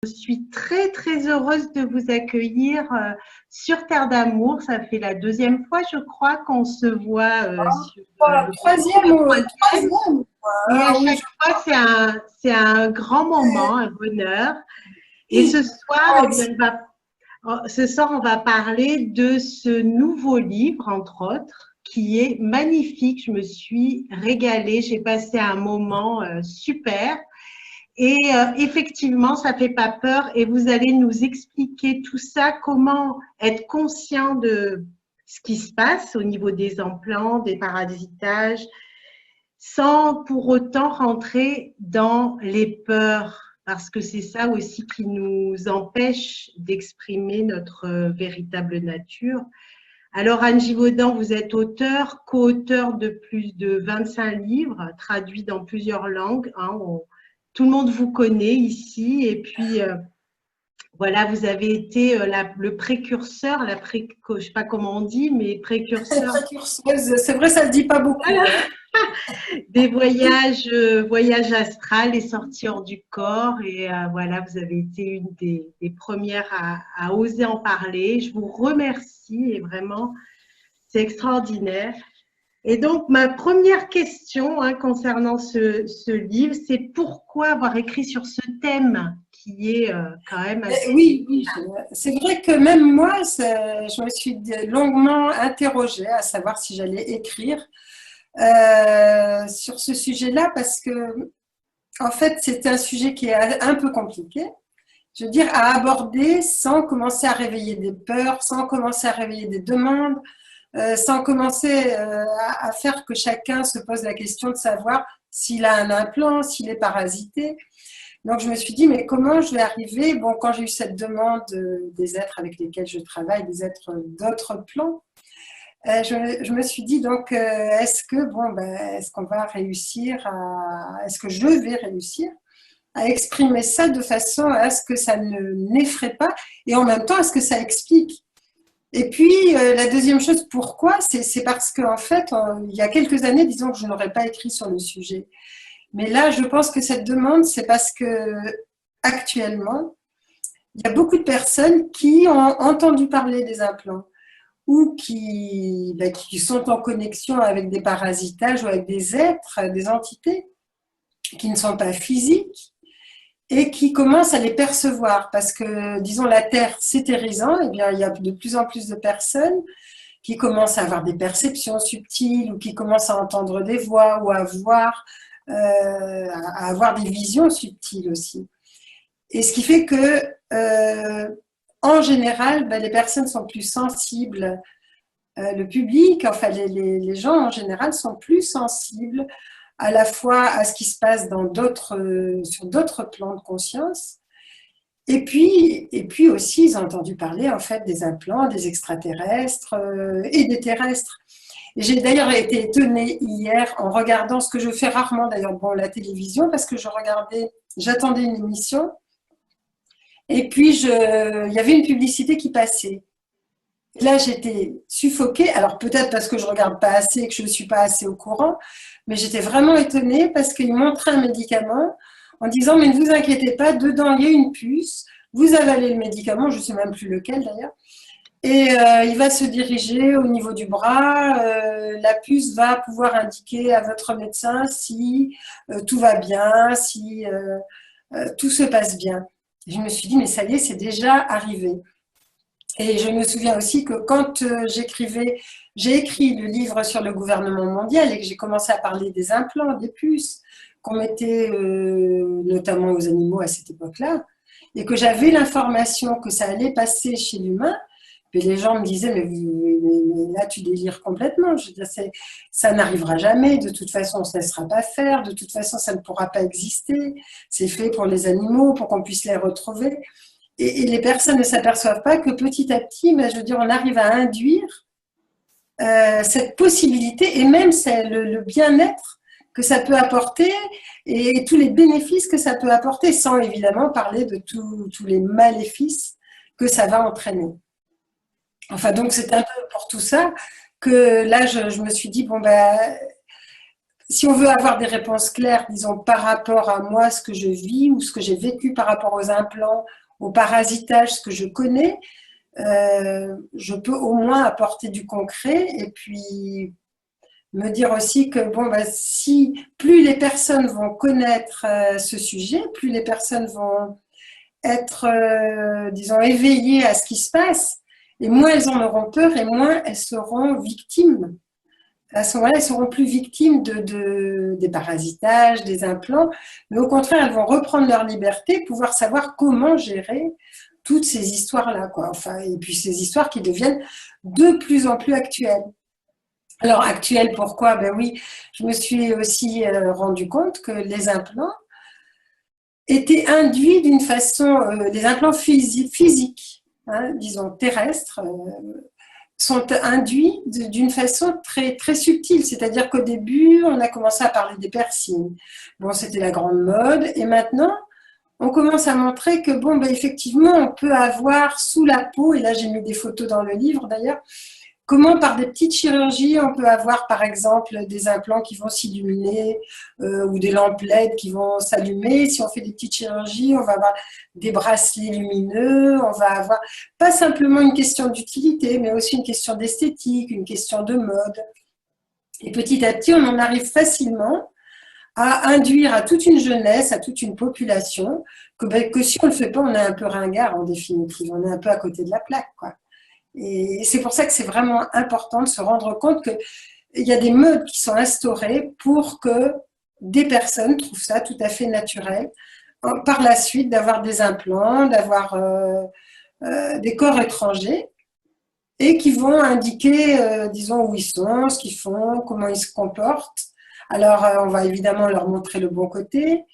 Je suis très très heureuse de vous accueillir sur Terre d'Amour. Ça fait la deuxième fois, je crois, qu'on se voit sur Voilà, le troisième, le podcast. troisième. Et à Ah oui, chaque fois, c'est un grand moment, un bonheur. Et ce soir, moi eh bien, aussi. ce soir, on va parler de ce nouveau livre, entre autres, qui est magnifique. Je me suis régalée. J'ai passé un moment super. Et effectivement, ça fait pas peur et vous allez nous expliquer tout ça, comment être conscient de ce qui se passe au niveau des implants, des parasitages, sans pour autant rentrer dans les peurs, parce que c'est ça aussi qui nous empêche d'exprimer notre véritable nature. Alors, Anne Givaudan, vous êtes auteur, co-auteur de plus de 25 livres, traduits dans plusieurs langues. Tout le monde vous connaît ici. Et puis, voilà, vous avez été le précurseur, je ne sais pas comment on dit, mais précurseur Précurseuse, c'est vrai, ça ne le dit pas beaucoup, hein. des voyages astrales, les sorties hors du corps. Et voilà, vous avez été une des premières à oser en parler. Je vous remercie et vraiment, c'est extraordinaire. Et donc, ma première question concernant ce livre, c'est pourquoi avoir écrit sur ce thème qui est quand même assez... Oui, oui, c'est vrai que même moi, je me suis longuement interrogée à savoir si j'allais écrire sur ce sujet-là parce que, en fait, c'est un sujet qui est un peu compliqué. Je veux dire, à aborder sans commencer à réveiller des peurs, sans commencer à réveiller des demandes, sans commencer à faire que chacun se pose la question de savoir s'il a un implant, s'il est parasité. Donc je me suis dit, mais comment je vais arriver? Bon, quand j'ai eu cette demande des êtres avec lesquels je travaille, des êtres d'autres plans, je me suis dit donc, est-ce que bon, ben, est-ce qu'on va réussir est-ce que je vais réussir à exprimer ça de façon à ce que ça ne n'effraie pas et en même temps à ce que ça explique. Et puis, la deuxième chose, pourquoi? C'est parce qu'en fait, il y a quelques années, disons que je n'aurais pas écrit sur le sujet. Mais là, je pense que cette demande, c'est parce que actuellement, il y a beaucoup de personnes qui ont entendu parler des implants ou qui sont en connexion avec des parasitages ou avec des êtres, des entités qui ne sont pas physiques et qui commencent à les percevoir parce que, disons, la Terre s'éthérisant, eh bien, il y a de plus en plus de personnes qui commencent à avoir des perceptions subtiles ou qui commencent à entendre des voix ou à avoir des visions subtiles aussi. Et ce qui fait que, en général, ben, les personnes sont plus sensibles, le public, enfin les gens en général sont plus sensibles à la fois à ce qui se passe sur d'autres plans de conscience. Et puis aussi, ils ont entendu parler en fait des implants, des extraterrestres et des terrestres. Et j'ai d'ailleurs été étonnée hier en regardant ce que je fais rarement d'ailleurs, bon, la télévision, parce que j'attendais une émission, et puis il y avait une publicité qui passait. Là, j'étais suffoquée. Alors peut-être parce que je regarde pas assez et que je ne suis pas assez au courant, mais j'étais vraiment étonnée parce qu'il montrait un médicament en disant mais ne vous inquiétez pas, dedans il y a une puce, vous avalez le médicament, je ne sais même plus lequel d'ailleurs, et il va se diriger au niveau du bras. La puce va pouvoir indiquer à votre médecin si tout va bien, si tout se passe bien. Et je me suis dit mais ça y est, c'est déjà arrivé. Et je me souviens aussi que quand j'ai écrit le livre sur le gouvernement mondial et que j'ai commencé à parler des implants, des puces qu'on mettait notamment aux animaux à cette époque-là, et que j'avais l'information que ça allait passer chez l'humain, puis les gens me disaient mais là tu délires complètement. Je veux dire, ça n'arrivera jamais, de toute façon on ne se laissera pas faire, de toute façon ça ne pourra pas exister, c'est fait pour les animaux, pour qu'on puisse les retrouver. Et les personnes ne s'aperçoivent pas que petit à petit, ben, je veux dire, on arrive à induire cette possibilité et même c'est le bien-être que ça peut apporter et tous les bénéfices que ça peut apporter, sans évidemment parler de tous les maléfices que ça va entraîner. Enfin, donc c'est un peu pour tout ça que là, je me suis dit, bon, ben, si on veut avoir des réponses claires, disons, par rapport à moi, ce que je vis ou ce que j'ai vécu par rapport aux implants, au parasitage, ce que je connais, je peux au moins apporter du concret et puis me dire aussi que bon, bah, si plus les personnes vont connaître ce sujet, plus les personnes vont être, disons, éveillées à ce qui se passe, et moins elles en auront peur et moins elles seront victimes. À ce moment-là, elles seront plus victimes des parasitages, des implants, mais au contraire, elles vont reprendre leur liberté, pouvoir savoir comment gérer toutes ces histoires-là, quoi. Enfin, et puis ces histoires qui deviennent de plus en plus actuelles. Alors, actuelles, pourquoi? Ben oui, je me suis aussi rendu compte que les implants étaient induits d'une façon, les implants physiques, hein, disons terrestres, sont induits d'une façon très, très subtile. C'est-à-dire qu'au début, on a commencé à parler des piercings. Bon, c'était la grande mode. Et maintenant, on commence à montrer que, bon, ben, effectivement, on peut avoir sous la peau, et là j'ai mis des photos dans le livre d'ailleurs, comment par des petites chirurgies, on peut avoir par exemple des implants qui vont s'illuminer ou des lampes LED qui vont s'allumer. Si on fait des petites chirurgies, on va avoir des bracelets lumineux, on va avoir pas simplement une question d'utilité, mais aussi une question d'esthétique, une question de mode. Et petit à petit, on en arrive facilement à induire à toute une jeunesse, à toute une population, que si on ne le fait pas, on est un peu ringard en définitive, on est un peu à côté de la plaque, quoi. Et c'est pour ça que c'est vraiment important de se rendre compte qu'il y a des modes qui sont instaurés pour que des personnes trouvent ça tout à fait naturel par la suite d'avoir des implants, d'avoir des corps étrangers et qui vont indiquer, disons, où ils sont, ce qu'ils font, comment ils se comportent. Alors, on va évidemment leur montrer le bon côté,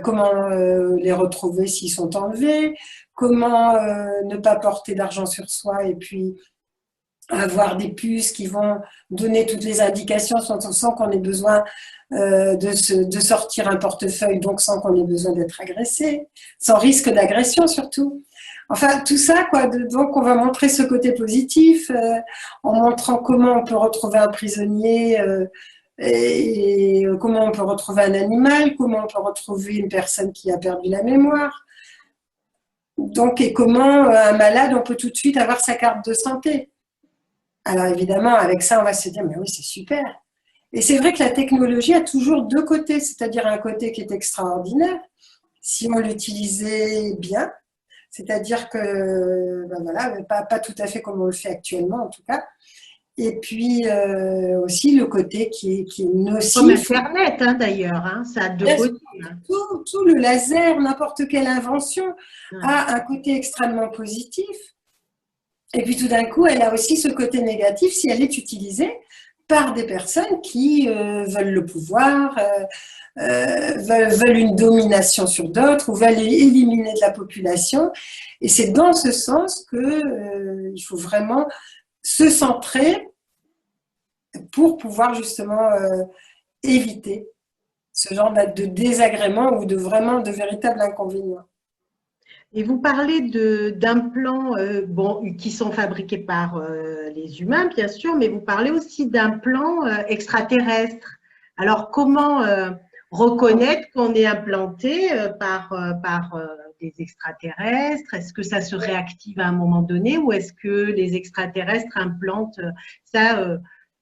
comment les retrouver s'ils sont enlevés, comment ne pas porter d'argent sur soi et puis avoir des puces qui vont donner toutes les indications sans qu'on ait besoin de sortir un portefeuille, donc sans qu'on ait besoin d'être agressé, sans risque d'agression surtout. Enfin, tout ça, quoi. Donc, on va montrer ce côté positif en montrant comment on peut retrouver un prisonnier et comment on peut retrouver un animal, comment on peut retrouver une personne qui a perdu la mémoire. Donc, et comment un malade, on peut tout de suite avoir sa carte de santé. Alors évidemment, avec ça, on va se dire, mais oui, c'est super. Et c'est vrai que la technologie a toujours deux côtés, c'est-à-dire un côté qui est extraordinaire, si on l'utilisait bien, c'est-à-dire que, ben voilà, pas tout à fait comme on le fait actuellement en tout cas, et puis aussi le côté qui est nocif. Comme Internet, hein, d'ailleurs, hein, ça a deux côtés. Tout le laser, n'importe quelle invention a un côté extrêmement positif. Et puis tout d'un coup, elle a aussi ce côté négatif si elle est utilisée par des personnes qui veulent le pouvoir, veulent une domination sur d'autres ou veulent éliminer de la population. Et c'est dans ce sens qu'il faut vraiment se centrer pour pouvoir justement éviter ce genre de désagrément ou de véritables inconvénients. Et vous parlez d'implants bon, qui sont fabriqués par les humains, bien sûr, mais vous parlez aussi d'implants extraterrestres. Alors, comment reconnaître qu'on est implanté par des extraterrestres? Est-ce que ça se réactive à un moment donné ou est-ce que les extraterrestres implantent ça?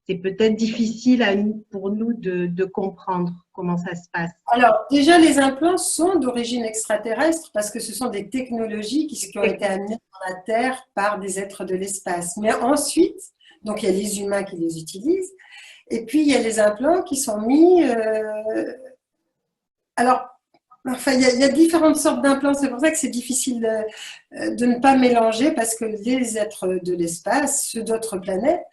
C'est peut-être difficile pour nous de comprendre comment ça se passe. Alors, déjà, les implants sont d'origine extraterrestre parce que ce sont des technologies qui ont été amenées sur la Terre par des êtres de l'espace. Mais ensuite, donc il y a les humains qui les utilisent, et puis il y a les implants qui sont mis… Alors, enfin, il y a différentes sortes d'implants, c'est pour ça que c'est difficile de ne pas mélanger parce que les êtres de l'espace, ceux d'autres planètes,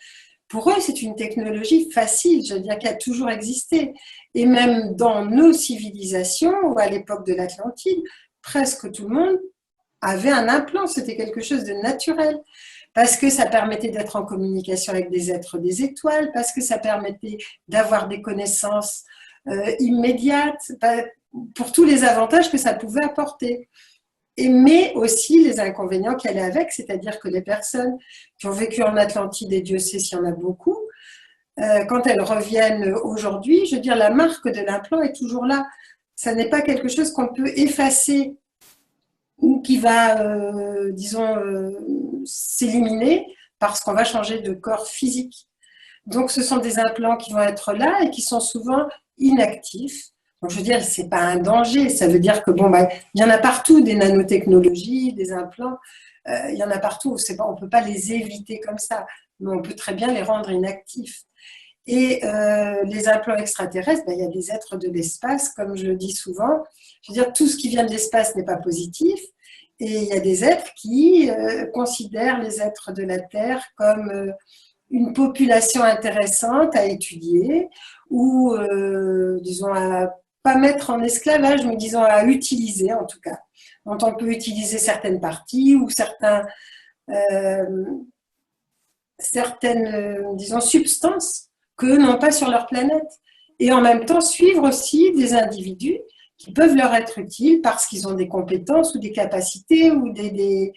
pour eux, c'est une technologie facile, je veux dire, qui a toujours existé. Et même dans nos civilisations, ou à l'époque de l'Atlantide, presque tout le monde avait un implant. C'était quelque chose de naturel. Parce que ça permettait d'être en communication avec des êtres des étoiles, parce que ça permettait d'avoir des connaissances immédiates, pour tous les avantages que ça pouvait apporter. Mais aussi les inconvénients qu'elle a avec, c'est-à-dire que les personnes qui ont vécu en Atlantide, et Dieu sait s'il y en a beaucoup, quand elles reviennent aujourd'hui, je veux dire, la marque de l'implant est toujours là. Ça n'est pas quelque chose qu'on peut effacer ou qui va, disons, s'éliminer parce qu'on va changer de corps physique. Donc, ce sont des implants qui vont être là et qui sont souvent inactifs. Donc, je veux dire, ce n'est pas un danger. Ça veut dire que, bon, bah, il y en a partout des nanotechnologies, des implants. Il y en a partout. On ne peut pas les éviter comme ça, mais on peut très bien les rendre inactifs. Et les implants extraterrestres, ben, il y a des êtres de l'espace, comme je le dis souvent. Je veux dire, tout ce qui vient de l'espace n'est pas positif. Et il y a des êtres qui considèrent les êtres de la Terre comme une population intéressante à étudier ou, disons, à pas mettre en esclavage, mais disons à utiliser en tout cas. Donc on peut utiliser certaines parties ou certaines, disons, substances qu'eux n'ont pas sur leur planète. Et en même temps, suivre aussi des individus qui peuvent leur être utiles parce qu'ils ont des compétences ou des capacités ou des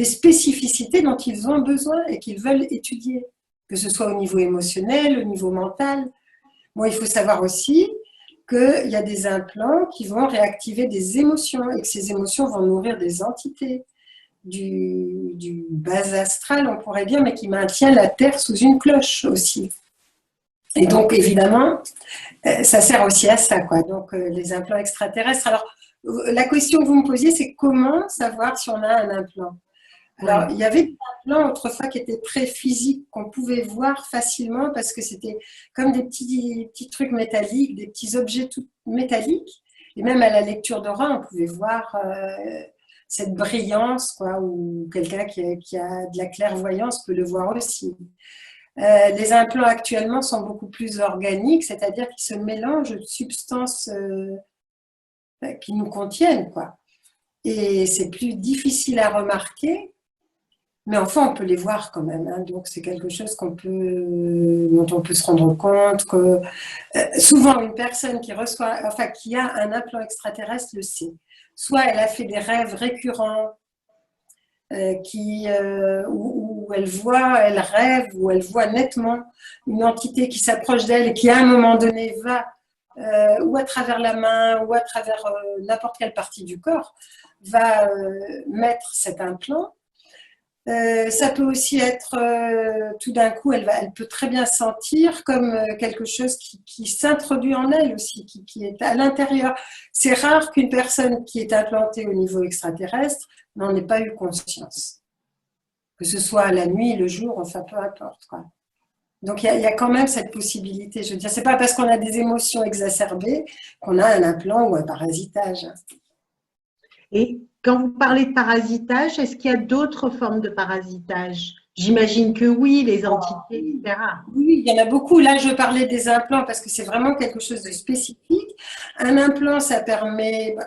spécificités dont ils ont besoin et qu'ils veulent étudier, que ce soit au niveau émotionnel, au niveau mental. Bon, il faut savoir aussi qu'il y a des implants qui vont réactiver des émotions et que ces émotions vont nourrir des entités du bas astral, on pourrait dire, mais qui maintient la Terre sous une cloche aussi. Et donc, évidemment, ça sert aussi à ça, quoi. Donc, les implants extraterrestres. Alors, la question que vous me posiez, c'est comment savoir si on a un implant? Alors, il y avait des implants autrefois qui étaient très physiques, qu'on pouvait voir facilement parce que c'était comme des petits trucs métalliques, des petits objets tout métalliques. Et même à la lecture d'aura, on pouvait voir cette brillance, quoi, ou quelqu'un qui a de la clairvoyance peut le voir aussi. Les implants actuellement sont beaucoup plus organiques, c'est-à-dire qu'ils se mélangent de substances qui nous contiennent, quoi. Et c'est plus difficile à remarquer, mais enfin on peut les voir quand même, hein. Donc c'est quelque chose dont on peut se rendre compte que souvent une personne qui a un implant extraterrestre le sait. Soit elle a fait des rêves récurrents où elle rêve, où elle voit nettement une entité qui s'approche d'elle et qui à un moment donné va, ou à travers la main, ou à travers n'importe quelle partie du corps, va mettre cet implant. Ça peut aussi être, tout d'un coup, elle peut très bien sentir comme quelque chose qui s'introduit en elle aussi, qui est à l'intérieur. C'est rare qu'une personne qui est implantée au niveau extraterrestre n'en ait pas eu conscience. Que ce soit la nuit, le jour, enfin peu importe, quoi. Donc il y a quand même cette possibilité. Je veux dire, c'est pas parce qu'on a des émotions exacerbées qu'on a un implant ou un parasitage. Et quand vous parlez de parasitage, est-ce qu'il y a d'autres formes de parasitage? J'imagine que oui, les entités, etc. Oui, il y en a beaucoup. Là, je parlais des implants parce que c'est vraiment quelque chose de spécifique. Un implant, ça permet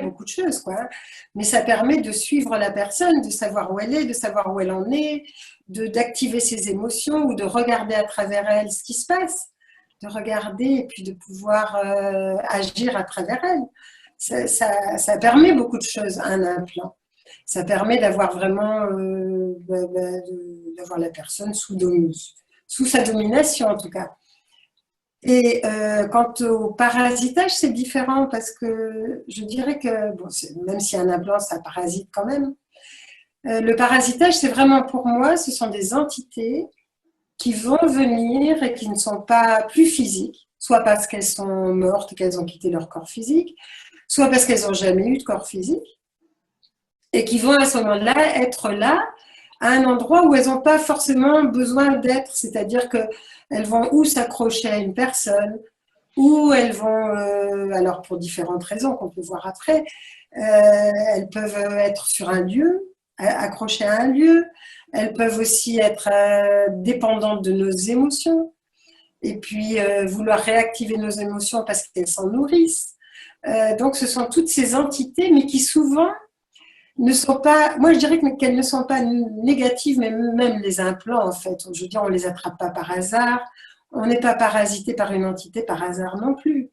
beaucoup de choses, quoi. Mais ça permet de suivre la personne, de savoir où elle est, de savoir où elle en est, d'activer ses émotions ou de regarder à travers elle ce qui se passe, de regarder et puis de pouvoir agir à travers elle. Ça permet beaucoup de choses, un implant. Ça permet d'avoir vraiment d'avoir la personne sous sa domination en tout cas. Et quant au parasitage, c'est différent parce que je dirais que, bon, même si un implant, ça parasite quand même, le parasitage, c'est vraiment pour moi, ce sont des entités qui vont venir et qui ne sont pas plus physiques, soit parce qu'elles sont mortes, qu'elles ont quitté leur corps physique, soit parce qu'elles n'ont jamais eu de corps physique, et qui vont à ce moment-là être là, à un endroit où elles n'ont pas forcément besoin d'être, c'est-à-dire qu'elles vont ou s'accrocher à une personne, ou elles vont, alors pour différentes raisons qu'on peut voir après, elles peuvent être sur un lieu, accrochées à un lieu, elles peuvent aussi être dépendantes de nos émotions, et puis vouloir réactiver nos émotions parce qu'elles s'en nourrissent. Donc ce sont toutes ces entités, mais qui souvent ne sont pas, moi je dirais qu'elles ne sont pas négatives, mais même les implants en fait, je veux dire, on ne les attrape pas par hasard, on n'est pas parasité par une entité par hasard non plus.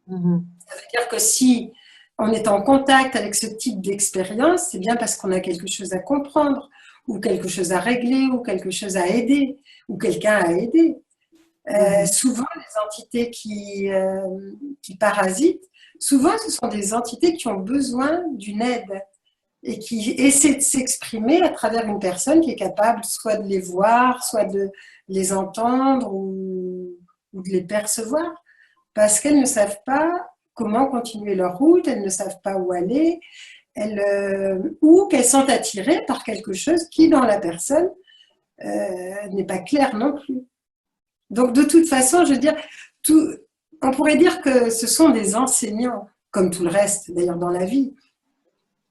Ça veut dire que si on est en contact avec ce type d'expérience, c'est bien parce qu'on a quelque chose à comprendre, ou quelque chose à régler, ou quelque chose à aider, ou quelqu'un à aider. Souvent, les entités qui parasitent, souvent ce sont des entités qui ont besoin d'une aide et qui essaient de s'exprimer à travers une personne qui est capable soit de les voir, soit de les entendre ou de les percevoir, parce qu'elles ne savent pas comment continuer leur route, elles ne savent pas où aller, ou qu'elles sont attirées par quelque chose qui, dans la personne, n'est pas clair non plus. Donc, de toute façon, je veux dire, on pourrait dire que ce sont des enseignants, comme tout le reste d'ailleurs dans la vie.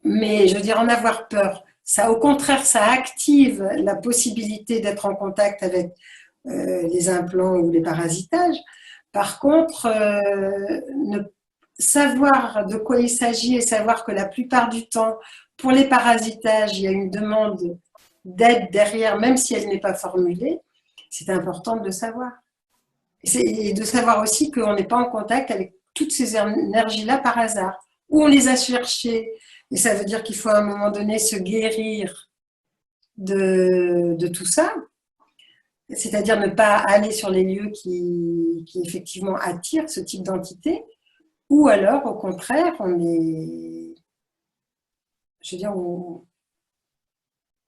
Mais je veux dire, en avoir peur, ça, au contraire, ça active la possibilité d'être en contact avec les implants ou les parasitages. Par contre, savoir de quoi il s'agit et savoir que la plupart du temps, pour les parasitages, il y a une demande d'aide derrière, même si elle n'est pas formulée, c'est important de le savoir. Et de savoir aussi qu'on n'est pas en contact avec toutes ces énergies-là par hasard, ou on les a cherchées. Et ça veut dire qu'il faut à un moment donné se guérir de tout ça, c'est-à-dire ne pas aller sur les lieux qui effectivement attirent ce type d'entité, ou alors au contraire, on est, je veux dire, où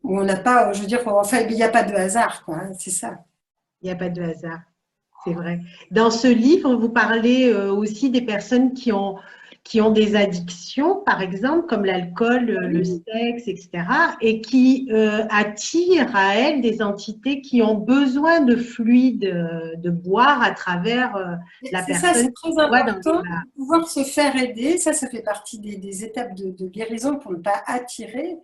on n'a pas, je veux dire, enfin, il n'y a pas de hasard, quoi, hein, c'est ça. Il n'y a pas de hasard, c'est vrai. Dans ce livre, vous parlez aussi des personnes qui ont des addictions, par exemple, comme l'alcool, le sexe, etc., et qui attirent à elles des entités qui ont besoin de fluide, de boire à travers la personne. C'est très important de pouvoir se faire aider. Ça fait partie des étapes de guérison pour ne pas attirer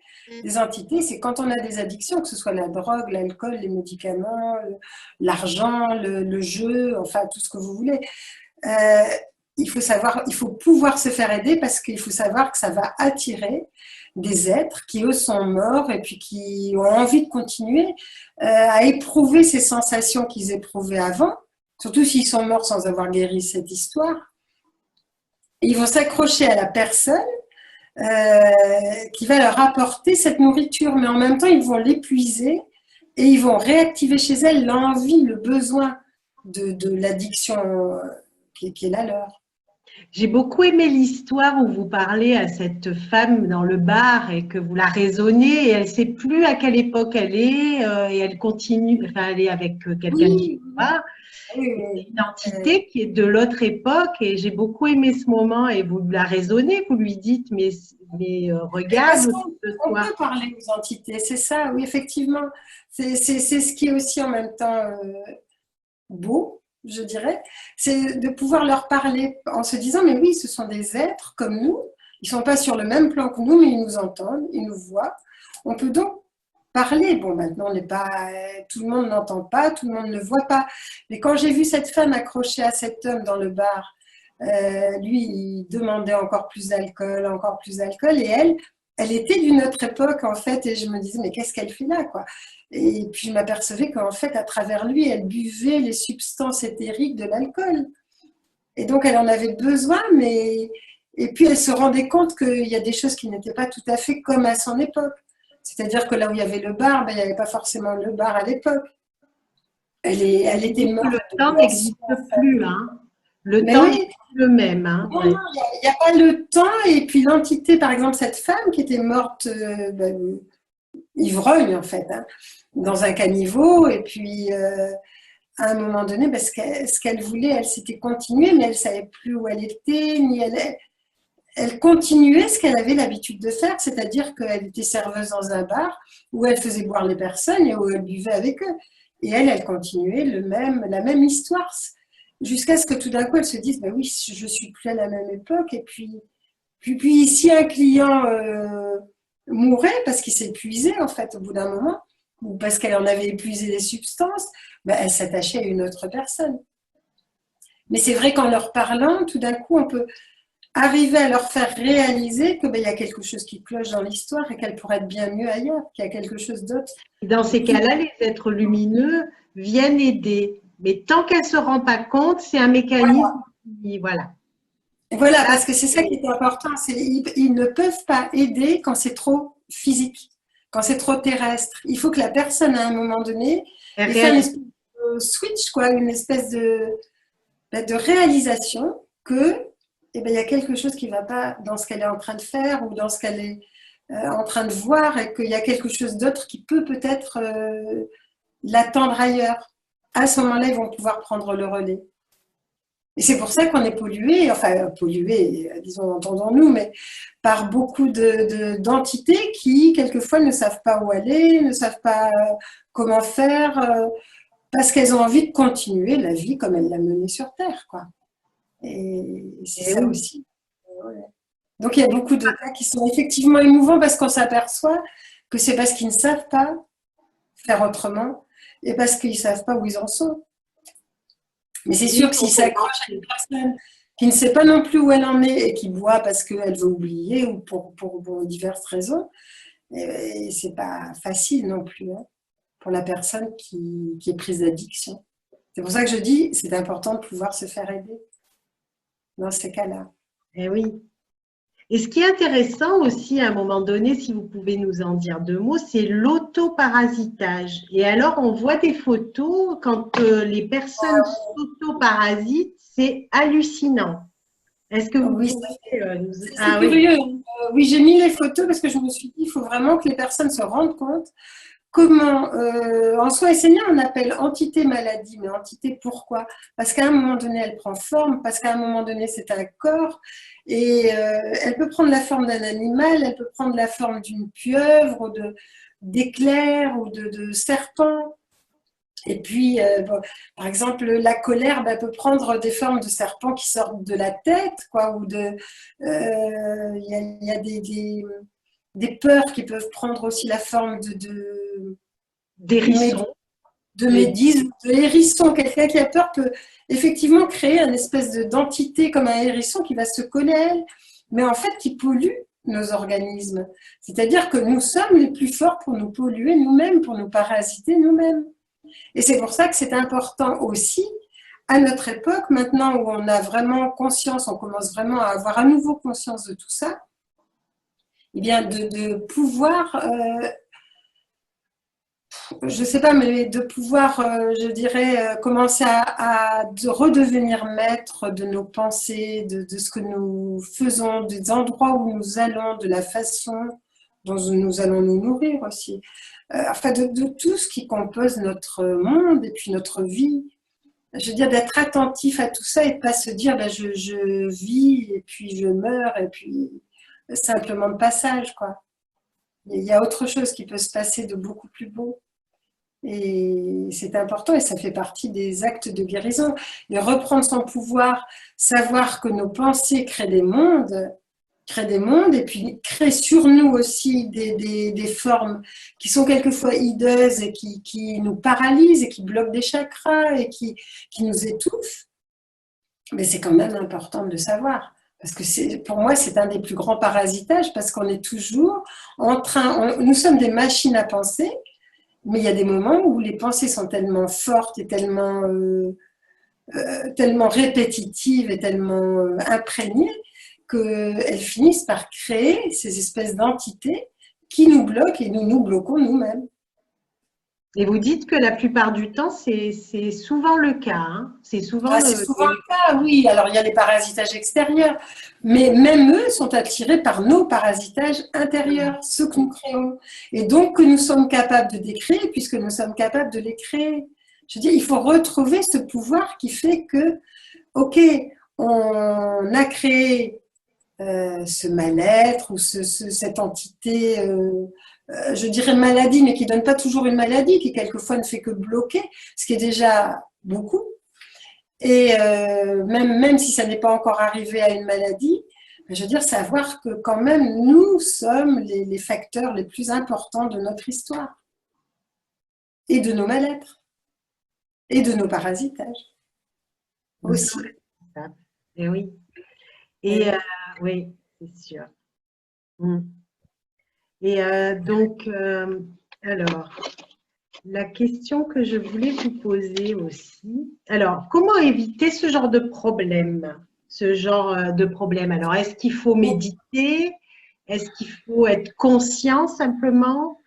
des entités. C'est quand on a des addictions, que ce soit la drogue, l'alcool, les médicaments, l'argent, le jeu, enfin tout ce que vous voulez. Il faut pouvoir se faire aider parce qu'il faut savoir que ça va attirer des êtres qui, eux, sont morts et puis qui ont envie de continuer à éprouver ces sensations qu'ils éprouvaient avant, surtout s'ils sont morts sans avoir guéri cette histoire. Et ils vont s'accrocher à la personne qui va leur apporter cette nourriture, mais en même temps, ils vont l'épuiser et ils vont réactiver chez elle l'envie, le besoin de l'addiction qui est la leur. J'ai beaucoup aimé l'histoire où vous parlez à cette femme dans le bar et que vous la raisonnez et elle ne sait plus à quelle époque elle est et elle continue, enfin elle est avec quelqu'un qui est bar. C'est une entité qui est de l'autre époque et j'ai beaucoup aimé ce moment et vous la raisonnez, vous lui dites mais regarde. On peut parler aux entités, c'est ça, oui effectivement. C'est ce qui est aussi en même temps beau, je dirais, c'est de pouvoir leur parler en se disant mais oui, ce sont des êtres comme nous, ils ne sont pas sur le même plan que nous, mais ils nous entendent, ils nous voient. On peut donc parler. Bon, maintenant, tout le monde n'entend pas, tout le monde ne voit pas. Mais quand j'ai vu cette femme accrochée à cet homme dans le bar, lui, il demandait encore plus d'alcool, et elle était d'une autre époque, en fait, et je me disais, mais qu'est-ce qu'elle fait là, quoi? Et puis, je m'apercevais qu'en fait, à travers lui, elle buvait les substances éthériques de l'alcool. Et donc, elle en avait besoin, et puis, elle se rendait compte qu'il y a des choses qui n'étaient pas tout à fait comme à son époque. C'est-à-dire que là où il y avait le bar, ben, il n'y avait pas forcément le bar à l'époque. Elle était morte. Le temps n'existe plus, hein. Le temps est le même. Hein. Non, il n'y a pas le temps. Et puis l'entité, par exemple, cette femme qui était morte ivrogne, en fait, hein, dans un caniveau. Et puis, à un moment donné, ben, ce qu'elle voulait, elle s'était continuée, mais elle ne savait plus où elle était, ni elle continuait ce qu'elle avait l'habitude de faire, c'est-à-dire qu'elle était serveuse dans un bar où elle faisait boire les personnes et où elle buvait avec eux. Et elle continuait la même histoire. Jusqu'à ce que tout d'un coup, elle se dise, ben oui, je ne suis plus à la même époque. Et puis si un client mourait parce qu'il s'épuisait, en fait, au bout d'un moment, ou parce qu'elle en avait épuisé les substances, ben, elle s'attachait à une autre personne. Mais c'est vrai qu'en leur parlant, tout d'un coup, on peut arriver à leur faire réaliser qu'il y a quelque chose qui cloche dans l'histoire et qu'elle pourrait être bien mieux ailleurs, qu'il y a quelque chose d'autre. Dans ces cas-là, les êtres lumineux viennent aider. Mais tant qu'elle ne se rend pas compte, c'est un mécanisme qui, voilà. Voilà, parce que c'est ça qui est important. Ils ne peuvent pas aider quand c'est trop physique. quand c'est trop terrestre. Il faut que la personne, à un moment donné, ait fait un espèce de switch, quoi, une espèce de réalisation que, eh ben, il y a quelque chose qui ne va pas dans ce qu'elle est en train de faire ou dans ce qu'elle est en train de voir et qu'il y a quelque chose d'autre qui peut peut-être l'attendre ailleurs. À ce moment-là, ils vont pouvoir prendre le relais. Et c'est pour ça qu'on est pollué, enfin pollué, disons, entendons-nous, mais par beaucoup d'entités qui, quelquefois, ne savent pas où aller, ne savent pas comment faire, parce qu'elles ont envie de continuer la vie comme elles l'a menée sur Terre, quoi. Et c'est ça aussi. Ouais. Donc, il y a beaucoup de cas qui sont effectivement émouvants parce qu'on s'aperçoit que c'est parce qu'ils ne savent pas faire autrement et parce qu'ils ne savent pas où ils en sont. Mais c'est sûr que si ça accroche à une personne qui ne sait pas non plus où elle en est et qui boit parce qu'elle veut oublier ou pour diverses raisons, c'est pas facile non plus hein, pour la personne qui est prise d'addiction. C'est pour ça que je dis, c'est important de pouvoir se faire aider dans ces cas-là. Eh oui. Et ce qui est intéressant aussi, à un moment donné, si vous pouvez nous en dire deux mots, c'est l'autoparasitage. Et alors, on voit des photos quand les personnes s'autoparasitent, c'est hallucinant. Est-ce que vous pouvez nous... C'est curieux. Oui, j'ai mis les photos parce que je me suis dit, il faut vraiment que les personnes se rendent compte comment, en soins esséniens, on appelle entité maladie, mais entité pourquoi? Parce qu'à un moment donné, elle prend forme, parce qu'à un moment donné, c'est un corps, et elle peut prendre la forme d'un animal, elle peut prendre la forme d'une pieuvre, ou d'éclair, ou de serpent. Et puis, bon, par exemple, la colère peut prendre des formes de serpents qui sortent de la tête, quoi, ou il y a des peurs qui peuvent prendre aussi la forme d'hérissons. De médise, de hérisson. Quelqu'un qui a peur peut effectivement créer une espèce d'entité comme un hérisson qui va se coller à elle, mais en fait qui pollue nos organismes. C'est-à-dire que nous sommes les plus forts pour nous polluer nous-mêmes, pour nous parasiter nous-mêmes. Et c'est pour ça que c'est important aussi, à notre époque, maintenant où on a vraiment conscience, on commence vraiment à avoir à nouveau conscience de tout ça, eh bien de pouvoir, je ne sais pas, mais de pouvoir, je dirais, commencer à redevenir maître de nos pensées, de ce que nous faisons, des endroits où nous allons, de la façon dont nous allons nous nourrir aussi. Enfin, de tout ce qui compose notre monde et puis notre vie. Je veux dire, d'être attentif à tout ça et de ne pas se dire je vis et puis je meurs et puis simplement de passage, quoi. Il y a autre chose qui peut se passer de beaucoup plus beau. Et c'est important et ça fait partie des actes de guérison. Et reprendre son pouvoir, savoir que nos pensées créent des mondes et puis créent sur nous aussi des formes qui sont quelquefois hideuses et qui nous paralysent et qui bloquent des chakras et qui nous étouffent. Mais c'est quand même important de le savoir. Parce que pour moi, c'est un des plus grands parasitages parce qu'on est toujours en train... nous sommes des machines à penser, mais il y a des moments où les pensées sont tellement fortes et tellement répétitives et tellement imprégnées qu'elles finissent par créer ces espèces d'entités qui nous bloquent et nous bloquons nous-mêmes. Et vous dites que la plupart du temps, c'est souvent le cas. Hein. C'est souvent le cas, oui. Alors, il y a les parasitages extérieurs, mais même eux sont attirés par nos parasitages intérieurs, ceux que nous créons. Et donc, que nous sommes capables de décréer, puisque nous sommes capables de les créer. Je veux dire, il faut retrouver ce pouvoir qui fait que, ok, on a créé ce mal-être ou cette entité, je dirais maladie, mais qui ne donne pas toujours une maladie, qui quelquefois ne fait que bloquer, ce qui est déjà beaucoup. Et même si ça n'est pas encore arrivé à une maladie, je veux dire, savoir que quand même, nous sommes les facteurs les plus importants de notre histoire et de nos mal-être et de nos parasitages aussi. Et oui. Et oui, c'est sûr. Et donc, alors, la question que je voulais vous poser aussi, alors, comment éviter ce genre de problème? Alors, est-ce qu'il faut méditer? Est-ce qu'il faut être conscient simplement?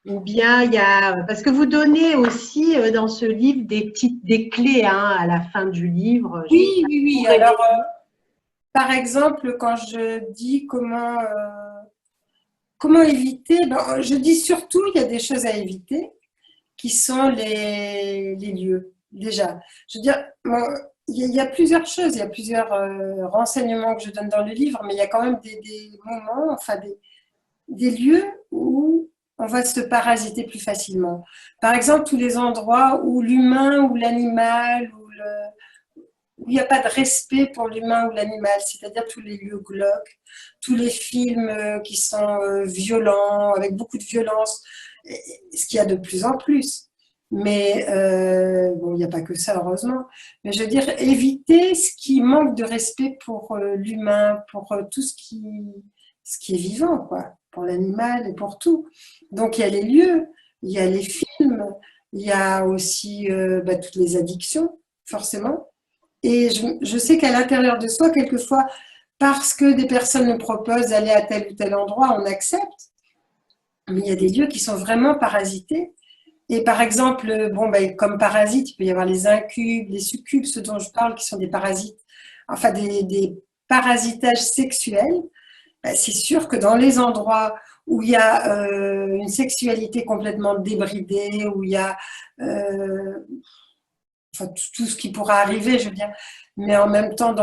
Ou bien il y a, parce que vous donnez aussi dans ce livre des clés hein, à la fin du livre. Je Oui, sais pas oui, si vous oui. Alors, par exemple, quand je dis comment éviter, ben, je dis surtout il y a des choses à éviter qui sont les lieux. Déjà, je veux dire, moi, il y a plusieurs choses, il y a plusieurs renseignements que je donne dans le livre, mais il y a quand même des moments, enfin des lieux où on va se parasiter plus facilement. Par exemple, tous les endroits où l'humain ou l'animal où il n'y a pas de respect pour l'humain ou l'animal, c'est-à-dire tous les lieux glauques, tous les films qui sont violents, avec beaucoup de violence, ce qu'il y a de plus en plus. Mais bon, il n'y a pas que ça, heureusement. Mais je veux dire, éviter ce qui manque de respect pour l'humain, pour tout ce qui est vivant, quoi, pour l'animal et pour tout. Donc, il y a les lieux, il y a les films, il y a aussi bah, toutes les addictions, forcément. Et je sais qu'à l'intérieur de soi, quelquefois, parce que des personnes nous proposent d'aller à tel ou tel endroit, on accepte. Mais il y a des lieux qui sont vraiment parasités. Et par exemple, bon, ben, comme parasites, il peut y avoir les incubes, les succubes, ceux dont je parle, qui sont des parasites, enfin des parasitages sexuels. Ben, c'est sûr que dans les endroits où il y a une sexualité complètement débridée, où il y a enfin, tout ce qui pourra arriver, je veux dire, mais en même temps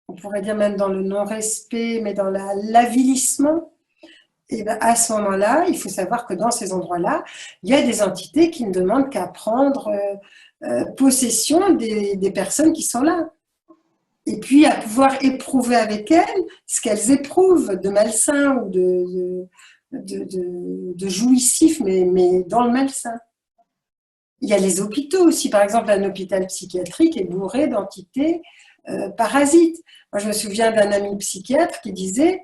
on pourrait dire même dans le non-respect, mais dans l'avilissement, et ben à ce moment-là, il faut savoir que dans ces endroits-là, il y a des entités qui ne demandent qu'à prendre possession des personnes qui sont là. Et puis à pouvoir éprouver avec elles ce qu'elles éprouvent de malsain ou de jouissif, mais dans le malsain. Il y a les hôpitaux aussi. Par exemple, un hôpital psychiatrique est bourré d'entités parasites. Moi, je me souviens d'un ami psychiatre qui disait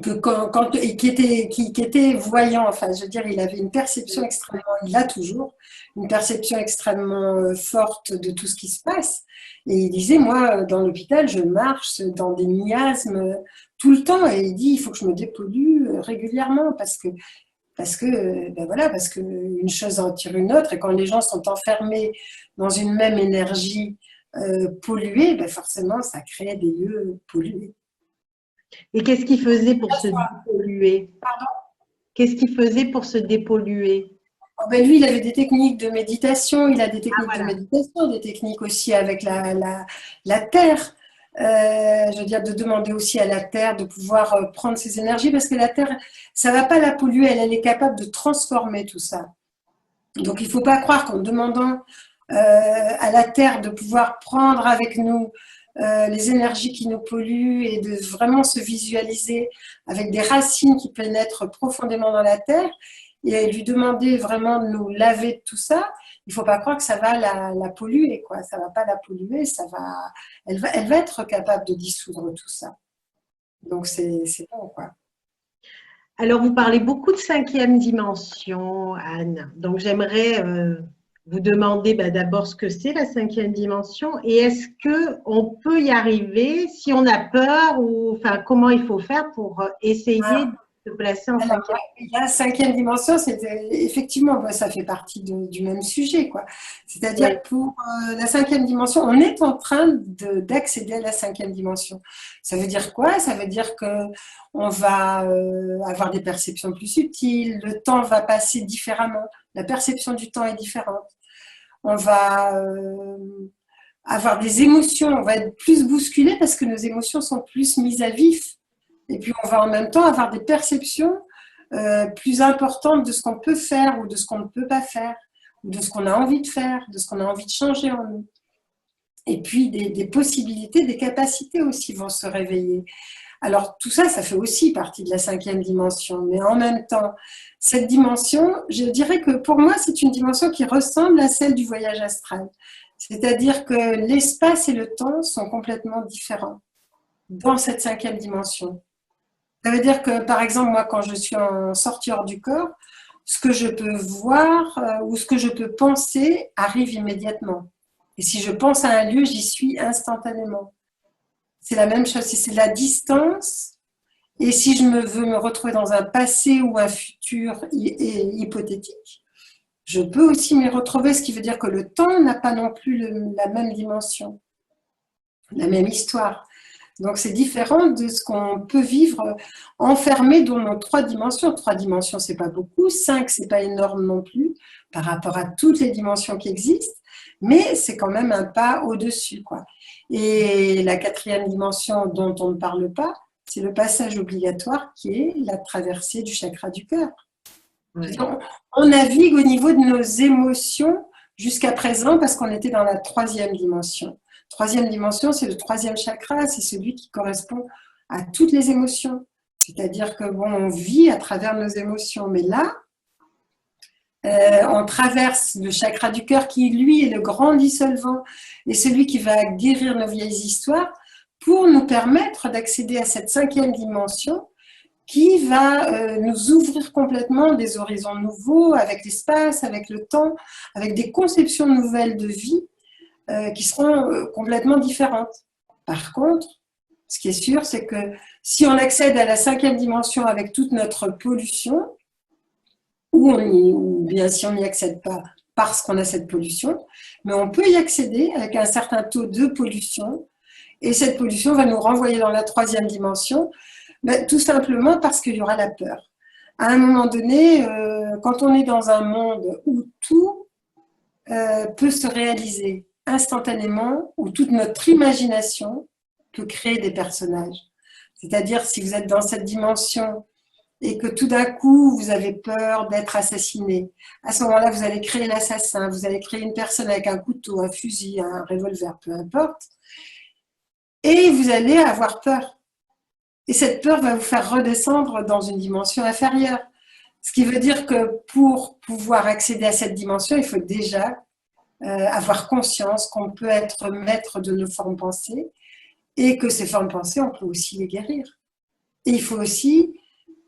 que qui était voyant, enfin, je veux dire, il avait une perception extrêmement, il a toujours, une perception extrêmement forte de tout ce qui se passe. Et il disait, moi, dans l'hôpital, je marche dans des miasmes tout le temps. Et il dit, il faut que je me dépollue régulièrement ben voilà, parce qu'une chose en tire une autre, et quand les gens sont enfermés dans une même énergie polluée, ben forcément, ça crée des lieux pollués. Et qu'est-ce qu'il faisait pour se dépolluer? Qu'est-ce qu'il faisait pour se dépolluer? Oh ben lui, il avait des techniques de méditation, il a des Ah techniques de voilà. méditation, des techniques aussi avec la terre. Je veux dire, de demander aussi à la terre de pouvoir prendre ses énergies, parce que la terre, ça ne va pas la polluer, elle est capable de transformer tout ça. Donc, il ne faut pas croire qu'en demandant à la Terre de pouvoir prendre avec nous les énergies qui nous polluent et de vraiment se visualiser avec des racines qui pénètrent profondément dans la Terre et lui demander vraiment de nous laver de tout ça, il ne faut pas croire que ça va la polluer, quoi. Ça ne va pas la polluer, elle va être capable de dissoudre tout ça. Donc, c'est bon, quoi. Alors, vous parlez beaucoup de cinquième dimension, Anne. Donc, j'aimerais vous demander bah, d'abord ce que c'est la cinquième dimension et est-ce qu'on peut y arriver si on a peur ou enfin, comment il faut faire pour essayer de se placer en Alors, cinquième la cinquième dimension, c'est effectivement, ça fait partie du même sujet, quoi. dimension? C'est-à-dire pour la cinquième dimension, on est en train d'accéder à la cinquième dimension. Ça veut dire quoi? Ça veut dire que on va avoir des perceptions plus subtiles, le temps va passer différemment, la perception du temps est différente. On va avoir des émotions, on va être plus bousculé parce que nos émotions sont plus mises à vif. Et puis on va en même temps avoir des perceptions plus importantes de ce qu'on peut faire ou de ce qu'on ne peut pas faire, ou de ce qu'on a envie de faire, de ce qu'on a envie de changer en nous. Et puis des possibilités, des capacités aussi vont se réveiller. Alors tout ça, ça fait aussi partie de la cinquième dimension. Mais en même temps, cette dimension, je dirais que pour moi, c'est une dimension qui ressemble à celle du voyage astral. C'est-à-dire que l'espace et le temps sont complètement différents dans cette cinquième dimension. Ça veut dire que, par exemple, moi, quand je suis en sortie hors du corps, ce que je peux voir ou ce que je peux penser arrive immédiatement. Et si je pense à un lieu, j'y suis instantanément. C'est la même chose. C'est la distance Et si je veux me retrouver dans un passé ou un futur hypothétique, je peux aussi m'y retrouver, ce qui veut dire que le temps n'a pas non plus la même dimension, la même histoire. Donc c'est différent de ce qu'on peut vivre enfermé dans nos 3 dimensions. 3 dimensions, c'est pas beaucoup, 5, c'est pas énorme non plus par rapport à toutes les dimensions qui existent, mais c'est quand même un pas au-dessus, quoi. Et la 4e dimension dont on ne parle pas, c'est le passage obligatoire qui est la traversée du chakra du cœur. Ouais. On navigue au niveau de nos émotions jusqu'à présent parce qu'on était dans la 3e dimension. 3e dimension, c'est le 3e chakra, c'est celui qui correspond à toutes les émotions. C'est-à-dire que bon, on vit à travers nos émotions, mais là, on traverse le chakra du cœur qui, lui, est le grand dissolvant et celui qui va guérir nos vieilles histoires pour nous permettre d'accéder à cette 5e dimension qui va nous ouvrir complètement des horizons nouveaux avec l'espace, avec le temps, avec des conceptions nouvelles de vie qui seront complètement différentes. Par contre, ce qui est sûr, c'est que si on accède à la 5e dimension avec toute notre pollution, ou bien si on n'y accède pas parce qu'on a cette pollution, mais on peut y accéder avec un certain taux de pollution, et cette pollution va nous renvoyer dans la 3e dimension, tout simplement parce qu'il y aura la peur. À un moment donné, quand on est dans un monde où tout peut se réaliser instantanément, où toute notre imagination peut créer des personnages. C'est-à-dire, si vous êtes dans cette dimension et que tout d'un coup, vous avez peur d'être assassiné, à ce moment-là, vous allez créer l'assassin, vous allez créer une personne avec un couteau, un fusil, un revolver, peu importe, et vous allez avoir peur. Et cette peur va vous faire redescendre dans une dimension inférieure. Ce qui veut dire que pour pouvoir accéder à cette dimension, il faut déjà avoir conscience qu'on peut être maître de nos formes pensées et que ces formes pensées, on peut aussi les guérir. Et il faut aussi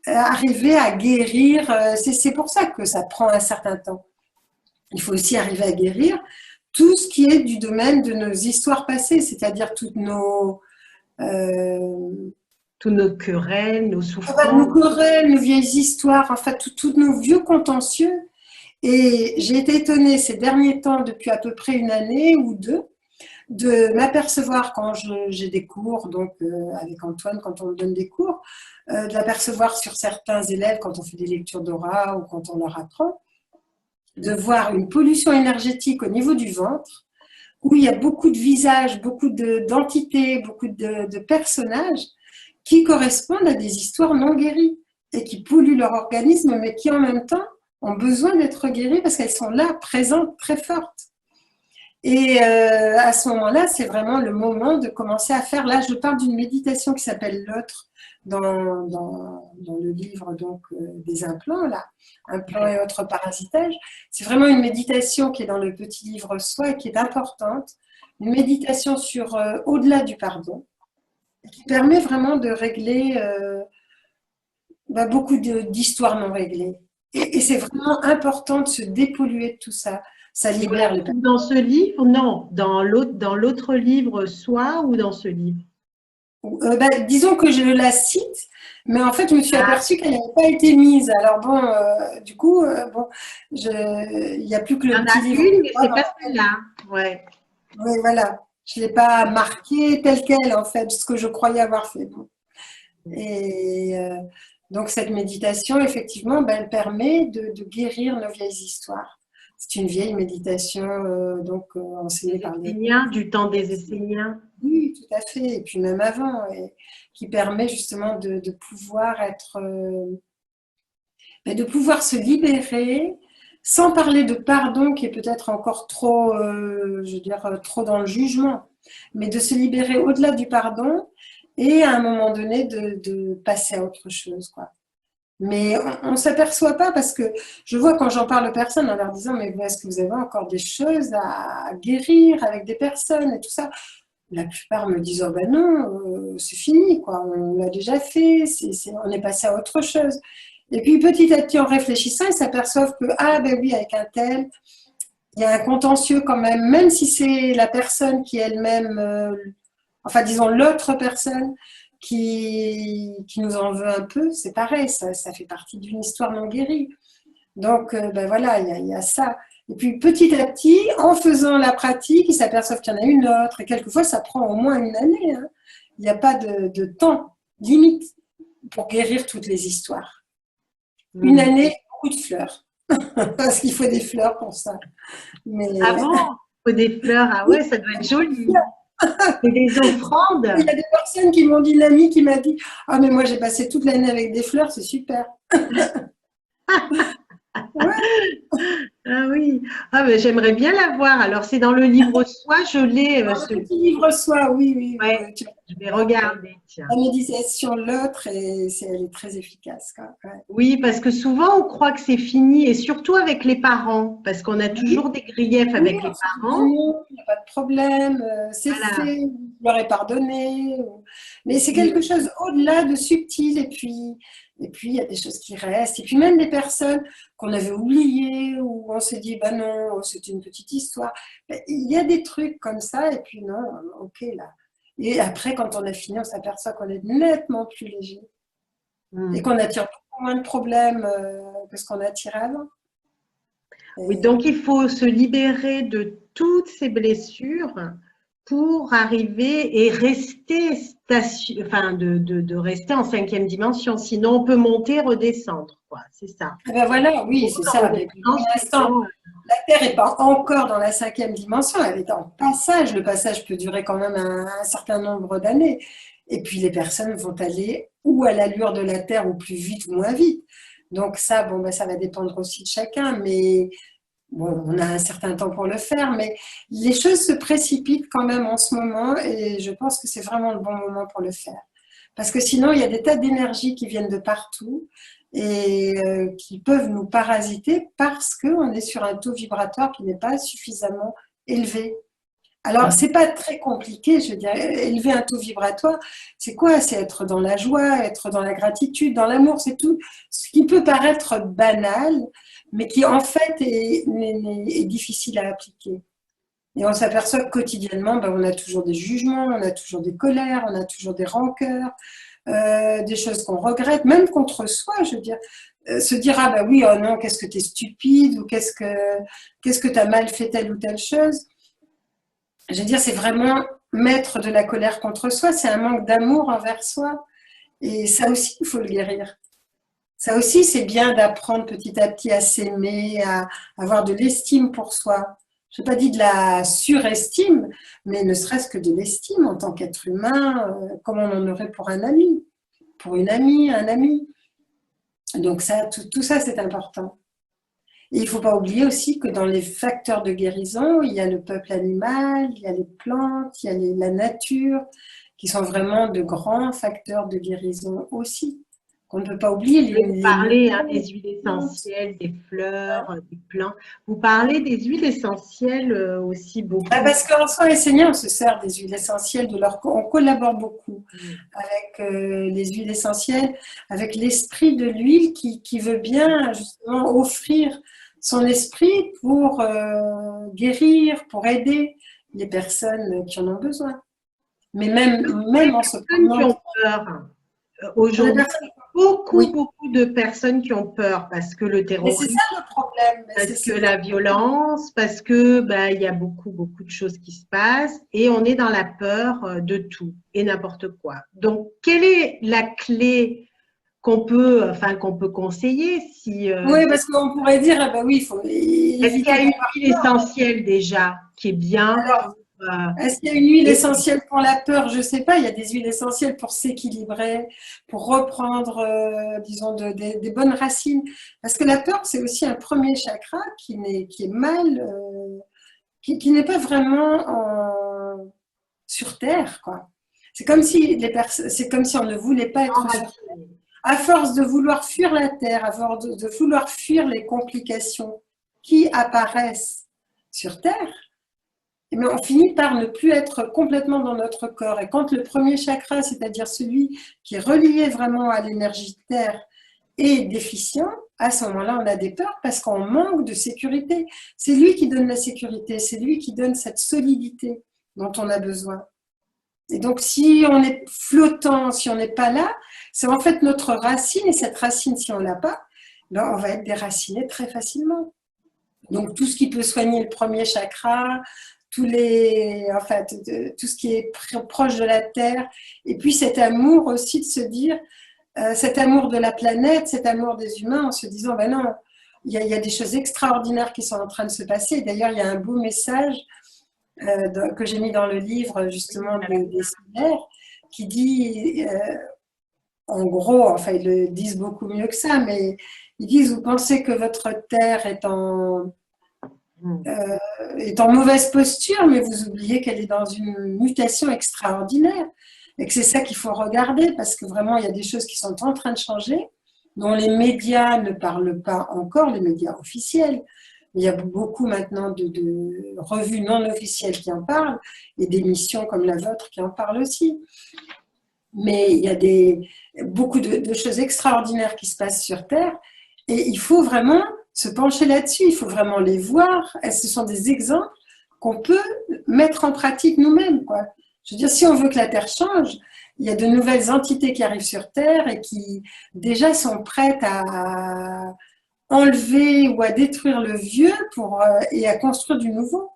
arriver à guérir, c'est pour ça que ça prend un certain temps. Il faut aussi arriver à guérir tout ce qui est du domaine de nos histoires passées, c'est-à-dire toutes nos querelles, nos souffrances. Nos querelles, nos vieilles histoires, en fait, tous nos vieux contentieux. Et j'ai été étonnée ces derniers temps, depuis à peu près 1 année ou 2, de m'apercevoir quand j'ai des cours, donc avec Antoine, quand on donne des cours, de l'apercevoir sur certains élèves quand on fait des lectures d'aura ou quand on leur apprend, de voir une pollution énergétique au niveau du ventre, où il y a beaucoup de visages, beaucoup d'entités, beaucoup de personnages qui correspondent à des histoires non guéries et qui polluent leur organisme, mais qui en même temps ont besoin d'être guéries parce qu'elles sont là, présentes, très fortes. Et à ce moment-là, c'est vraiment le moment de commencer à faire. Là, je parle d'une méditation qui s'appelle l'autre dans le livre donc, des implants, là, implants et autres parasitages. C'est vraiment une méditation qui est dans le petit livre Soi et qui est importante. Une méditation sur au-delà du pardon, qui permet vraiment de régler beaucoup d'histoires non réglées. Et c'est vraiment important de se dépolluer de tout ça. Ça libère les personnes. Dans ce livre, non. Dans l'autre livre, Soi, ou dans ce livre? Disons que je la cite, mais en fait, je me suis aperçue qu'elle n'avait pas été mise. Alors bon, du coup, il n'y a plus que le petit livre. Une, mais c'est pas celle-là. Ouais. Oui, voilà. Je ne l'ai pas marquée telle qu'elle, en fait, ce que je croyais avoir fait. Et donc, cette méditation, effectivement, elle permet de guérir nos vieilles histoires. C'est une vieille méditation enseignée par les Esséniens, du temps des Esséniens. Oui, tout à fait. Et puis même avant, et qui permet justement de pouvoir de pouvoir se libérer, sans parler de pardon qui est peut-être encore trop, trop dans le jugement, mais de se libérer au-delà du pardon et à un moment donné de passer à autre chose, quoi. Mais on ne s'aperçoit pas parce que je vois quand j'en parle aux personnes en leur disant mais est-ce que vous avez encore des choses à guérir avec des personnes et tout ça, la plupart me disent oh ben non, c'est fini, quoi, on l'a déjà fait, on est passé à autre chose. Et puis petit à petit en réfléchissant, ils s'aperçoivent que ah ben oui, avec un tel, il y a un contentieux quand même si c'est la personne qui elle-même, disons l'autre personne qui nous en veut un peu, c'est pareil, ça fait partie d'une histoire non guérie. Donc, ben voilà, il y a ça. Et puis, petit à petit, en faisant la pratique, ils s'aperçoivent qu'il y en a une autre. Et quelquefois, ça prend au moins une année, hein. Il n'y a pas de temps limite pour guérir toutes les histoires. Une année, beaucoup de fleurs. Parce qu'il faut des fleurs pour ça. Mais... Ah bon? Il faut des fleurs. Ah ouais, ça doit être joli. Et des offrandes. Il y a des personnes qui m'ont dit, une amie qui m'a dit, ah mais moi j'ai passé toute l'année avec des fleurs, c'est super. Ouais. Ah oui, ah, mais j'aimerais bien la voir. Alors, c'est dans le livre Soi, je l'ai. Dans le petit livre Soi, oui, oui. Ouais, je vais regarder, tiens. La méditation, l'autre, elle est très efficace, quoi. Ouais. Oui, parce que souvent, on croit que c'est fini, et surtout avec les parents, parce qu'on a toujours des griefs avec les parents. Il n'y a pas de problème, c'est fait, vous leur avez pardonné. Mais c'est quelque chose au-delà de subtil, et puis il y a des choses qui restent. Et puis même des personnes qu'on avait oubliées, où on s'est dit, ben non, c'est une petite histoire. Il y a des trucs comme ça, et puis non, ok, là. Et après, quand on a fini, on s'aperçoit qu'on est nettement plus léger. Et qu'on attire beaucoup moins de problèmes que ce qu'on attirait avant. Oui, donc il faut se libérer de toutes ces blessures pour arriver et rester de rester en 5e dimension. Sinon, on peut monter, redescendre, quoi. C'est ça. Et ben voilà, oui, c'est ça. Pour l'instant, la Terre n'est pas encore dans la 5e dimension, elle est en passage. Le passage peut durer quand même un certain nombre d'années. Et puis les personnes vont aller ou à l'allure de la Terre, ou plus vite ou moins vite. Donc ça, bon, ben, ça va dépendre aussi de chacun, mais bon, on a un certain temps pour le faire, mais les choses se précipitent quand même en ce moment, et je pense que c'est vraiment le bon moment pour le faire. Parce que sinon, il y a des tas d'énergies qui viennent de partout et qui peuvent nous parasiter parce qu'on est sur un taux vibratoire qui n'est pas suffisamment élevé. Alors, c'est pas très compliqué, je veux dire, élever un taux vibratoire, c'est quoi? C'est être dans la joie, être dans la gratitude, dans l'amour, c'est tout ce qui peut paraître banal, mais qui en fait est difficile à appliquer. Et on s'aperçoit que quotidiennement, ben, on a toujours des jugements, on a toujours des colères, on a toujours des rancœurs, des choses qu'on regrette, même contre soi, je veux dire. Se dire, ah ben oui, oh non, qu'est-ce que tu es stupide, ou qu'est-ce que tu as mal fait telle ou telle chose. Je veux dire, c'est vraiment mettre de la colère contre soi, c'est un manque d'amour envers soi. Et ça aussi, il faut le guérir. Ça aussi, c'est bien d'apprendre petit à petit à s'aimer, à avoir de l'estime pour soi. Je n'ai pas dit de la surestime, mais ne serait-ce que de l'estime en tant qu'être humain, comme on en aurait pour un ami, pour une amie, un ami. Donc ça, tout ça, c'est important. Et il ne faut pas oublier aussi que dans les facteurs de guérison, il y a le peuple animal, il y a les plantes, il y a la nature, qui sont vraiment de grands facteurs de guérison aussi. On ne peut pas oublier. Vous parlez des huiles essentielles, des fleurs, des plantes. Vous parlez des huiles essentielles aussi beaucoup. Parce qu'en soi et Seigneur, on se sert des huiles essentielles on collabore beaucoup avec les huiles essentielles, avec l'esprit de l'huile qui veut bien justement offrir son esprit pour guérir, pour aider les personnes qui en ont besoin. Mais même en se prenant... qui ont peur. Aujourd'hui, beaucoup de personnes qui ont peur parce que le terrorisme, c'est ça le problème. parce que la violence, parce que il y a beaucoup de choses qui se passent et on est dans la peur de tout et n'importe quoi. Donc, quelle est la clé qu'on peut conseiller si oui, parce qu'on pourrait dire, ah ben oui, il faut. Est-ce qu'il y a une huile essentielle déjà qui est bien? Alors, est-ce qu'il y a une huile essentielle pour la peur? Je ne sais pas. Il y a des huiles essentielles pour s'équilibrer, pour reprendre, disons, des bonnes racines. Parce que la peur, c'est aussi un premier chakra qui est mal, qui n'est pas vraiment sur Terre, quoi. C'est comme si on ne voulait pas être sur Terre. À force de vouloir fuir la Terre, à force de vouloir fuir les complications qui apparaissent sur Terre, mais on finit par ne plus être complètement dans notre corps. Et quand le premier chakra, c'est-à-dire celui qui est relié vraiment à l'énergie de Terre, est déficient, à ce moment-là, on a des peurs parce qu'on manque de sécurité. C'est lui qui donne la sécurité, c'est lui qui donne cette solidité dont on a besoin. Et donc, si on est flottant, si on n'est pas là, c'est en fait notre racine. Et cette racine, si on ne l'a pas, ben, on va être déraciné très facilement. Donc, tout ce qui peut soigner le premier chakra, tout ce qui est proche de la terre. Et puis, cet amour aussi de se dire, cet amour de la planète, cet amour des humains, en se disant, ben non, il y a des choses extraordinaires qui sont en train de se passer. D'ailleurs, il y a un beau message que j'ai mis dans le livre, justement, des solaires, qui dit, en gros, enfin, ils le disent beaucoup mieux que ça, mais ils disent, vous pensez que votre terre est en mauvaise posture, mais vous oubliez qu'elle est dans une mutation extraordinaire et que c'est ça qu'il faut regarder parce que vraiment, il y a des choses qui sont en train de changer, dont les médias ne parlent pas encore, les médias officiels. Il y a beaucoup maintenant de revues non officielles qui en parlent et d'émissions comme la vôtre qui en parlent aussi. Mais il y a beaucoup de choses extraordinaires qui se passent sur Terre et il faut vraiment se pencher là-dessus, il faut vraiment les voir. Et ce sont des exemples qu'on peut mettre en pratique nous-mêmes, quoi. Je veux dire, si on veut que la Terre change, il y a de nouvelles entités qui arrivent sur Terre et qui déjà sont prêtes à enlever ou à détruire le vieux et à construire du nouveau.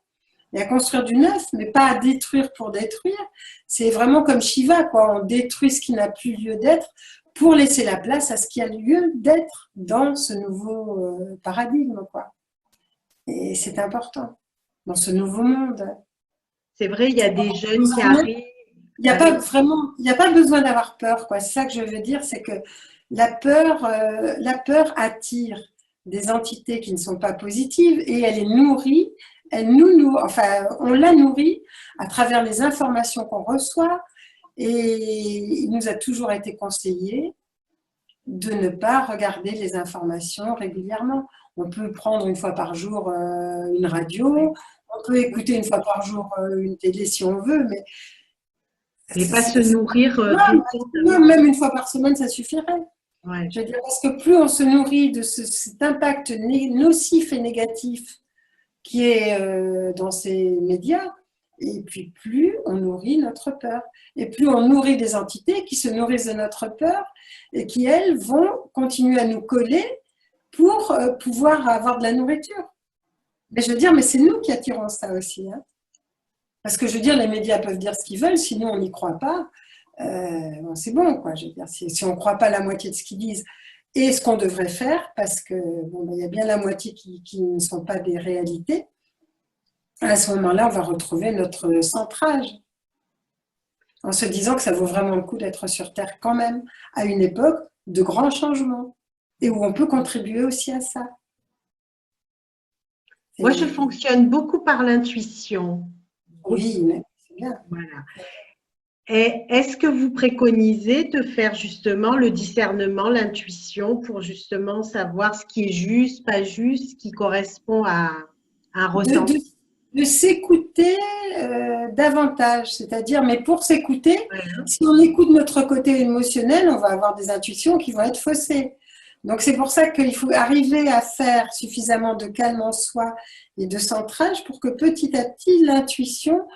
Et à construire du neuf, mais pas à détruire pour détruire. C'est vraiment comme Shiva, quoi. On détruit ce qui n'a plus lieu d'être pour laisser la place à ce qui a lieu d'être dans ce nouveau paradigme, quoi. Et c'est important, dans ce nouveau monde. C'est vrai, il y a des jeunes qui arrivent. Il n'y a pas vraiment, il n'y a pas besoin d'avoir peur, quoi. C'est ça que je veux dire, c'est que la peur attire des entités qui ne sont pas positives et elle est nourrie, on la nourrit à travers les informations qu'on reçoit et il nous a toujours été conseillé de ne pas regarder les informations régulièrement. On peut prendre une fois par jour une radio, on peut écouter une fois par jour une télé si on veut, mais pas se nourrir. Même une fois par semaine, ça suffirait. Ouais. Je veux dire, parce que plus on se nourrit de cet impact nocif et négatif qui est dans ces médias, et puis plus on nourrit notre peur. Et plus on nourrit des entités qui se nourrissent de notre peur et qui, elles, vont continuer à nous coller pour pouvoir avoir de la nourriture. Mais je veux dire, mais c'est nous qui attirons ça aussi. Hein. Parce que je veux dire, les médias peuvent dire ce qu'ils veulent, sinon on n'y croit pas. C'est bon, quoi. Je veux dire, si on ne croit pas la moitié de ce qu'ils disent et ce qu'on devrait faire, parce que bon, il y a bien la moitié qui ne sont pas des réalités, à ce moment-là, on va retrouver notre centrage. En se disant que ça vaut vraiment le coup d'être sur Terre quand même, à une époque de grands changements, et où on peut contribuer aussi à ça. Moi, je fonctionne beaucoup par l'intuition. Oui, mais c'est bien. Voilà. Et est-ce que vous préconisez de faire justement le discernement, l'intuition, pour justement savoir ce qui est juste, pas juste, ce qui correspond à un ressenti? De s'écouter davantage, c'est-à-dire, mais pour s'écouter, si on écoute notre côté émotionnel, on va avoir des intuitions qui vont être faussées. Donc c'est pour ça qu'il faut arriver à faire suffisamment de calme en soi et de centrage pour que petit à petit l'intuition,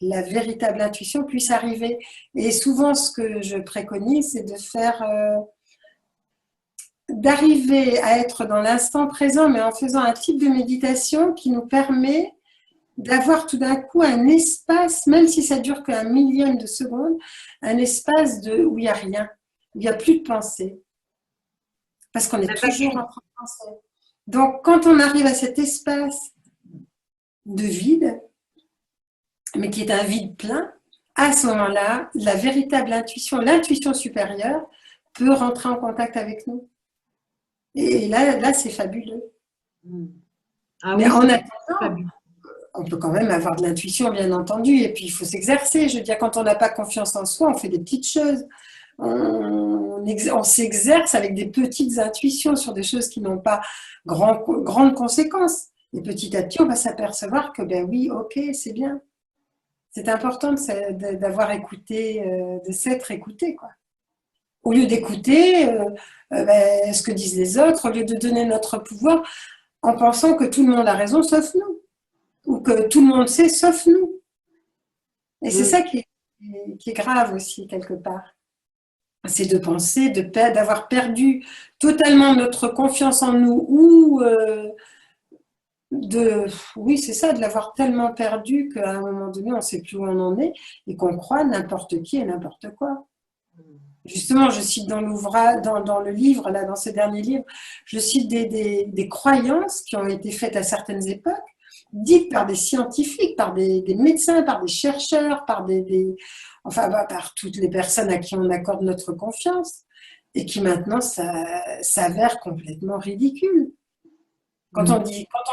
la véritable intuition puisse arriver. Et souvent ce que je préconise, c'est de faire, d'arriver à être dans l'instant présent, mais en faisant un type de méditation qui nous permet d'avoir tout d'un coup un espace, même si ça dure qu'un millième de seconde, un espace où il n'y a rien, où il n'y a plus de pensée. Parce qu'on est toujours en train de penser. Donc, quand on arrive à cet espace de vide, mais qui est un vide plein, à ce moment-là, la véritable intuition, l'intuition supérieure, peut rentrer en contact avec nous. Et là c'est fabuleux. Ah mais oui, en attendant, on peut quand même avoir de l'intuition, bien entendu, et puis il faut s'exercer. Je veux dire, quand on n'a pas confiance en soi, on fait des petites choses. On s'exerce avec des petites intuitions sur des choses qui n'ont pas grandes conséquences. Et petit à petit, on va s'apercevoir que, ben oui, ok, c'est bien. C'est important d'avoir écouté, de s'être écouté, quoi. Au lieu d'écouter ce que disent les autres, au lieu de donner notre pouvoir en pensant que tout le monde a raison sauf nous, ou que tout le monde sait sauf nous. Et c'est ça qui est qui est grave aussi, quelque part. C'est de penser d'avoir perdu totalement notre confiance en nous ou oui, c'est ça, de l'avoir tellement perdu qu'à un moment donné, on ne sait plus où on en est et qu'on croit n'importe qui et n'importe quoi. Justement, je cite dans l'ouvrage, dans le livre, là, dans ce dernier livre, je cite des croyances qui ont été faites à certaines époques, dites par des scientifiques, par des médecins, par des chercheurs, enfin, par toutes les personnes à qui on accorde notre confiance, et qui maintenant s'avèrent complètement ridicules. Quand on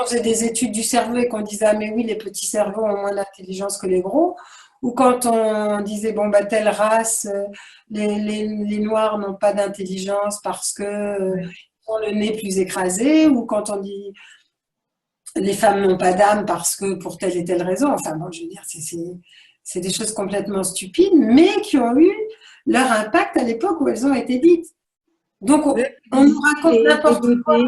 faisait des études du cerveau et qu'on disait « Ah mais oui, les petits cerveaux ont moins d'intelligence que les gros », ou quand on disait « Bon, bah, telle race, les Noirs n'ont pas d'intelligence parce que ont le nez plus écrasé », ou quand on dit « Les femmes n'ont pas d'âme parce que pour telle et telle raison ». Enfin bon, je veux dire, c'est des choses complètement stupides, mais qui ont eu leur impact à l'époque où elles ont été dites. Donc, on nous raconte n'importe quoi.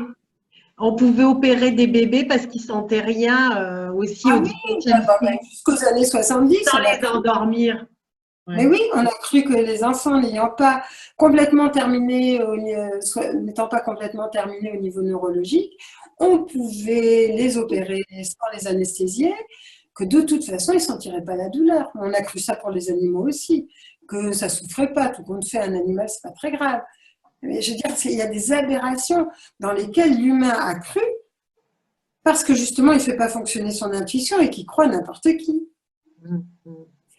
On pouvait opérer des bébés parce qu'ils sentaient rien aussi au XVIIe siècle. Jusqu'aux années 70. Sans les endormir. Ouais. Mais oui, on a cru que les enfants n'étant pas complètement terminés au niveau neurologique, on pouvait les opérer sans les anesthésier, que de toute façon, ils ne sentiraient pas la douleur. On a cru ça pour les animaux aussi, que ça ne souffrait pas. Tout compte fait, un animal, ce n'est pas très grave. Mais je veux dire, il y a des aberrations dans lesquelles l'humain a cru parce que justement, il ne fait pas fonctionner son intuition et qu'il croit n'importe qui.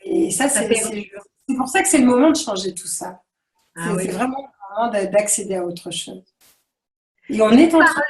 Et ça, c'est pour ça que c'est le moment de changer tout ça. C'est vraiment le moment d'accéder à autre chose. Et on est en train...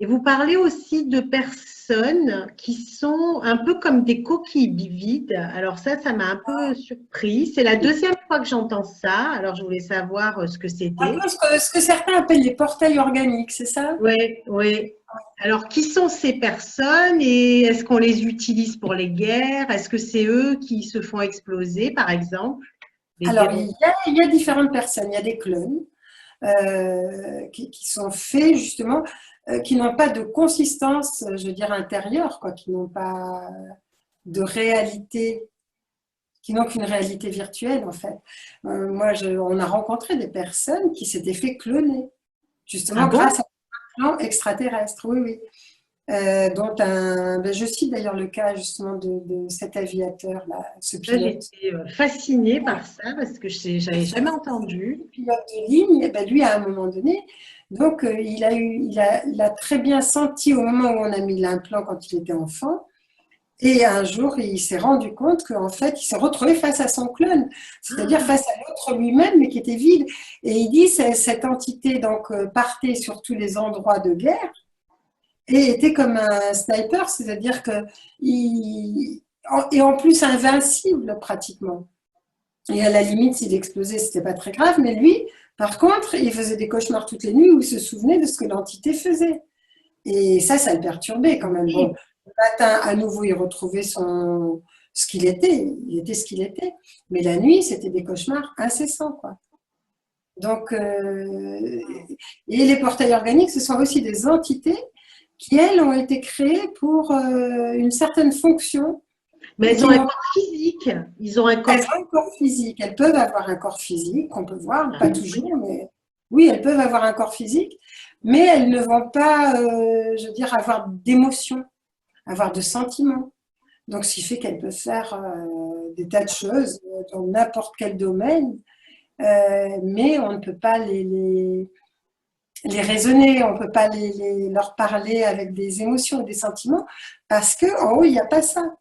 Et vous parlez aussi de personnes qui sont un peu comme des coquilles vides. Alors ça m'a un peu surpris. C'est la deuxième fois que j'entends ça. Alors je voulais savoir ce que c'était. Un peu ce que certains appellent les portails organiques, c'est ça? Oui, oui. Alors qui sont ces personnes et est-ce qu'on les utilise pour les guerres? Est-ce que c'est eux qui se font exploser, par exemple? Alors il y a différentes personnes. Il y a des clones qui sont faits justement... qui n'ont pas de consistance, je veux dire, intérieure, quoi, qui n'ont pas de réalité, qui n'ont qu'une réalité virtuelle, en fait. On a rencontré des personnes qui s'étaient fait cloner, justement grâce à un plan extraterrestre, oui, oui. Je cite d'ailleurs le cas justement de cet aviateur-là, ce pilote. J'étais fascinée par ça parce que je n'avais jamais entendu. Le pilote de ligne, lui, à un moment donné, donc il a très bien senti au moment où on a mis l'implant quand il était enfant. Et un jour, il s'est rendu compte qu'en fait, il s'est retrouvé face à son clone, c'est-à-dire face à l'autre lui-même, mais qui était vide. Et il dit cette entité donc partait sur tous les endroits de guerre et était comme un sniper, c'est-à-dire et en plus invincible pratiquement. Et à la limite, s'il explosait, c'était pas très grave, mais lui, par contre, il faisait des cauchemars toutes les nuits où il se souvenait de ce que l'entité faisait. Et ça le perturbait quand même. Bon, le matin, à nouveau, il retrouvait ce qu'il était. Il était ce qu'il était. Mais la nuit, c'était des cauchemars incessants, quoi. Donc, et les portails organiques, ce sont aussi des entités qui, elles, ont été créées pour une certaine fonction. Mais elles ont un corps physique. Elles ont un corps physique. Elles peuvent avoir un corps physique, qu'on peut voir, pas toujours, mais oui, elles peuvent avoir un corps physique, mais elles ne vont pas, je veux dire, avoir d'émotions, avoir de sentiments. Donc, ce qui fait qu'elles peuvent faire des tas de choses dans n'importe quel domaine, mais on ne peut pas les raisonner, on ne peut pas leur parler avec des émotions et des sentiments, parce qu'en haut, il n'y a pas ça.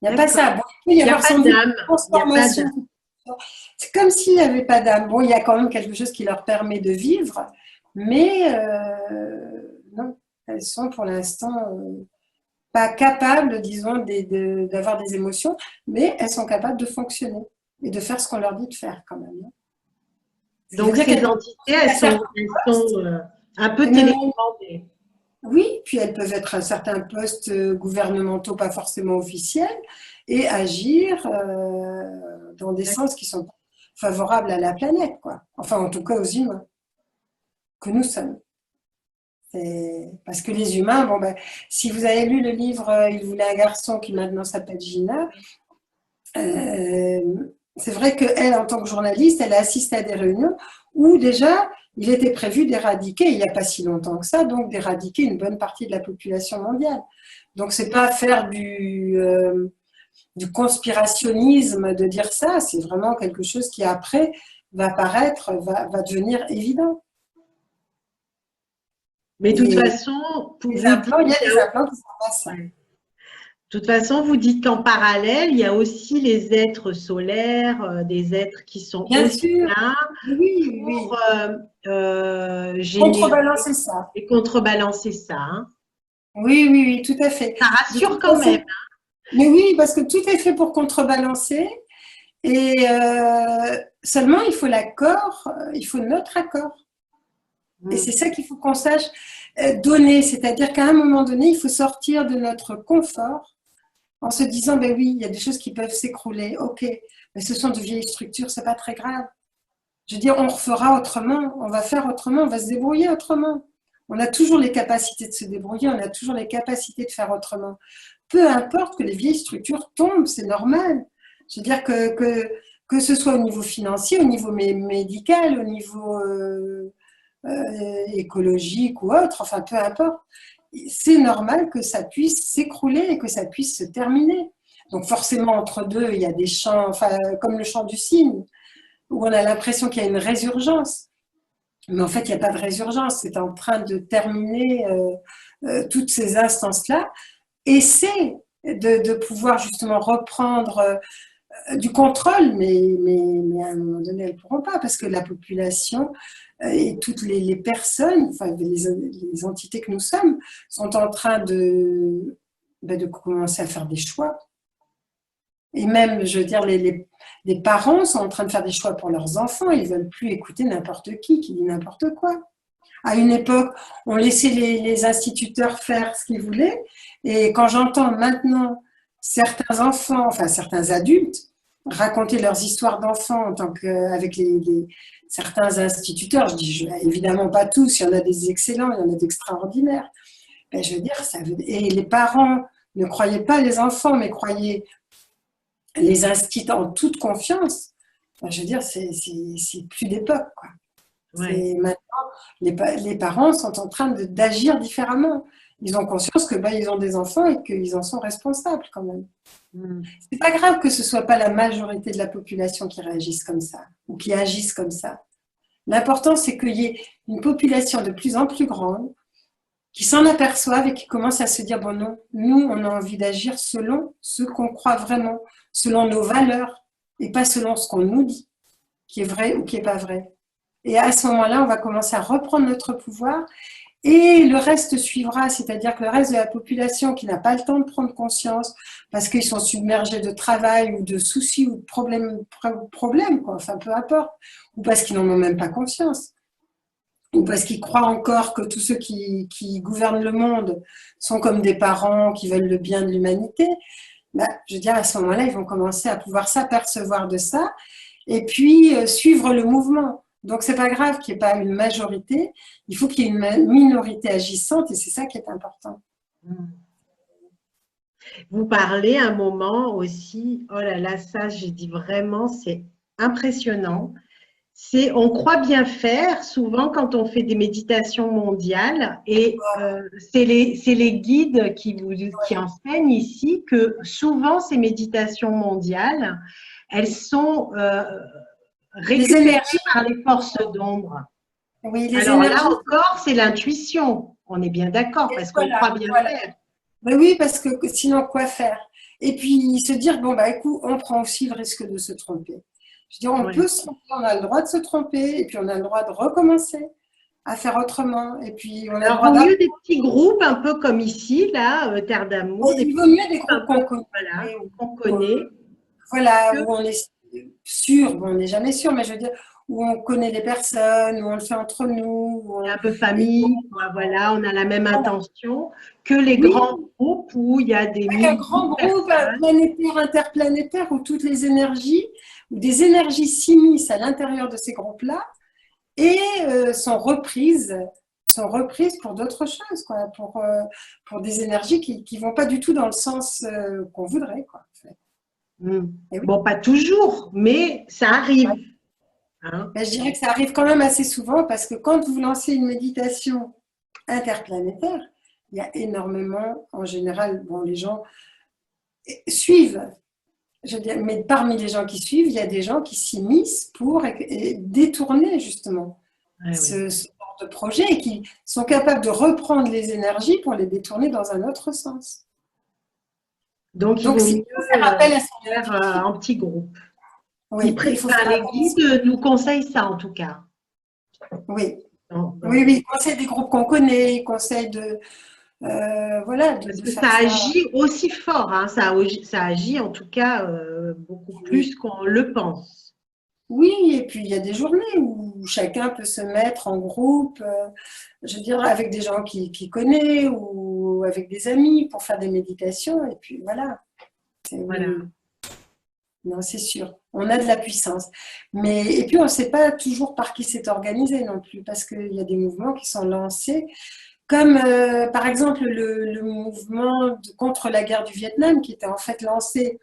Il n'y a pas ça. Bon, il peut y avoir sans transformation. C'est comme s'il n'y avait pas d'âme. Bon, il y a quand même quelque chose qui leur permet de vivre, mais non, elles sont pour l'instant pas capables, disons, d'avoir des émotions, mais elles sont capables de fonctionner et de faire ce qu'on leur dit de faire quand même. Donc ces entités, elles sont un peu télécommandées. Oui, puis elles peuvent être à certains postes gouvernementaux, pas forcément officiels, et agir dans des sens qui sont favorables à la planète, quoi. Enfin, en tout cas aux humains que nous sommes. Parce que les humains, bon, si vous avez lu le livre « Il voulait un garçon » qui maintenant s'appelle Gina, euh, c'est vrai qu'elle, en tant que journaliste, elle a assisté à des réunions où déjà, il était prévu d'éradiquer, il n'y a pas si longtemps que ça, donc d'éradiquer une bonne partie de la population mondiale. Donc, c'est pas faire du conspirationnisme de dire ça, c'est vraiment quelque chose qui après va apparaître, va devenir évident. Mais de toute Et façon, les vous dites, implants, il y a des implants qui sont pas ça. ouais. De toute façon, vous dites qu'en parallèle, il y a aussi les êtres solaires, des êtres qui sont Bien aussi sûr, là oui, oui. pour générer Contrebalancer ça. et contrebalancer ça, hein. Oui, oui, oui, tout à fait. Ça De rassure toute quand même. façon, mais oui, parce que tout est fait pour contrebalancer. Et seulement, il faut l'accord, il faut notre accord. Et Mm. c'est ça qu'il faut qu'on sache donner. C'est-à-dire qu'à un moment donné, il faut sortir de notre confort en se disant, ben oui, il y a des choses qui peuvent s'écrouler. Ok, mais ce sont de vieilles structures, c'est pas très grave. Je veux dire, on refera autrement, on va faire autrement, on va se débrouiller autrement. On a toujours les capacités de se débrouiller, on a toujours les capacités de faire autrement. Peu importe que les vieilles structures tombent, c'est normal. Je veux dire que ce soit au niveau financier, au niveau médical, au niveau écologique ou autre, enfin peu importe, c'est normal que ça puisse s'écrouler et que ça puisse se terminer. Donc forcément, entre deux, il y a des chants, enfin, comme le chant du cygne, où on a l'impression qu'il y a une résurgence. Mais en fait, il n'y a pas de résurgence. C'est en train de terminer toutes ces instances-là. Et c'est de pouvoir justement reprendre du contrôle, mais à un moment donné, elles ne pourront pas, parce que la population et toutes les personnes, enfin les entités que nous sommes, sont en train de commencer à faire des choix. Et même, je veux dire, les parents sont en train de faire des choix pour leurs enfants. Ils ne veulent plus écouter n'importe qui dit n'importe quoi. À une époque, on laissait les instituteurs faire ce qu'ils voulaient. Et quand j'entends maintenant certains enfants, enfin certains adultes, raconter leurs histoires d'enfants en tant qu'avec certains instituteurs, je dis évidemment pas tous, il y en a des excellents, il y en a d'extraordinaires. Ben, je veux dire, et les parents ne croyaient pas les enfants, mais croyaient les instituts en toute confiance. Ben, je veux dire, c'est plus d'époque, quoi. Ouais. Maintenant, les parents sont en train d'agir différemment. Ils ont conscience que ils ont des enfants et qu'ils en sont responsables quand même. Mm. C'est pas grave que ce soit pas la majorité de la population qui réagisse comme ça ou qui agisse comme ça. L'important, c'est qu'il y ait une population de plus en plus grande qui s'en aperçoivent et qui commencent à se dire, bon non, nous, on a envie d'agir selon ce qu'on croit vraiment, selon nos valeurs et pas selon ce qu'on nous dit, qui est vrai ou qui n'est pas vrai. Et à ce moment-là, on va commencer à reprendre notre pouvoir et le reste suivra, c'est-à-dire que le reste de la population qui n'a pas le temps de prendre conscience parce qu'ils sont submergés de travail ou de soucis ou de problèmes quoi, enfin peu importe, ou parce qu'ils n'en ont même pas conscience, ou parce qu'ils croient encore que tous ceux qui gouvernent le monde sont comme des parents qui veulent le bien de l'humanité, je veux dire, à ce moment-là, ils vont commencer à pouvoir s'apercevoir de ça et puis suivre le mouvement. Donc, c'est pas grave qu'il n'y ait pas une majorité, il faut qu'il y ait une minorité agissante et c'est ça qui est important. Vous parlez un moment aussi, oh là là, ça, j'ai dit vraiment, c'est impressionnant. On croit bien faire souvent quand on fait des méditations mondiales et c'est les guides qui enseignent ici que souvent ces méditations mondiales, elles sont Les récupérées énergies, par les forces d'ombre. oui, les Alors là énergies, encore, c'est l'intuition. On est bien d'accord parce qu'on voilà, croit bien voilà. faire. Ben oui, parce que sinon, quoi faire? Et puis se dire, bon, écoute, on prend aussi le risque de se tromper. Je veux dire, on Ouais. peut se tromper, on a le droit de se tromper, et puis on a le droit de recommencer à faire autrement, et puis on a le Alors, droit vaut mieux d'apprendre. des petits groupes, un peu comme ici, là, Terre d'amour, des Il petits vaut mieux des groupes un groupes peu, qu'on connaît, voilà, qu'on ou, connaît, voilà, que où on est sûr, bon, on n'est jamais sûr, mais je veux dire, où on connaît les personnes, où on le fait entre nous, c'est un peu et famille, quoi, voilà, on a la même voilà. intention que les Oui, grands groupes où il y a des avec un milliers grand de groupe personnes. planétaire, interplanétaire, où toutes les énergies, où des énergies s'immiscent à l'intérieur de ces groupes-là et sont reprises pour d'autres choses, quoi, pour des énergies qui ne vont pas du tout dans le sens qu'on voudrait, quoi, en fait. Mm. Et oui. Bon, pas toujours, mais ça arrive. Hein. Ben, je dirais que ça arrive quand même assez souvent parce que quand vous lancez une méditation interplanétaire, il y a énormément, en général, bon, les gens suivent. Je veux dire, mais parmi les gens qui suivent, il y a des gens qui s'immiscent pour détourner justement Ouais, oui. ce genre de projet et qui sont capables de reprendre les énergies pour les détourner dans un autre sens. Donc, il Donc, vaut il mieux faut faire appel à son faire intuition. en petit groupe. Oui, il faut Enfin, faire les appel à son... guides nous conseillent ça en tout cas. Oui, Dans- oui, dans- oui, conseil des groupes qu'on connaît, conseil de, voilà, Parce de que faire ça ça. agit aussi fort, hein. Ça agit en tout cas beaucoup Oui. plus qu'on le pense. Oui, et puis il y a des journées où chacun peut se mettre en groupe, je veux dire, avec des gens qui connaît ou avec des amis pour faire des méditations. Et puis voilà. Oui, Voilà. oui. Non, c'est sûr. On a de la puissance. Mais, et puis on ne sait pas toujours par qui c'est organisé non plus, parce qu'il y a des mouvements qui sont lancés, comme par exemple le mouvement contre la guerre du Vietnam, qui était en fait lancé.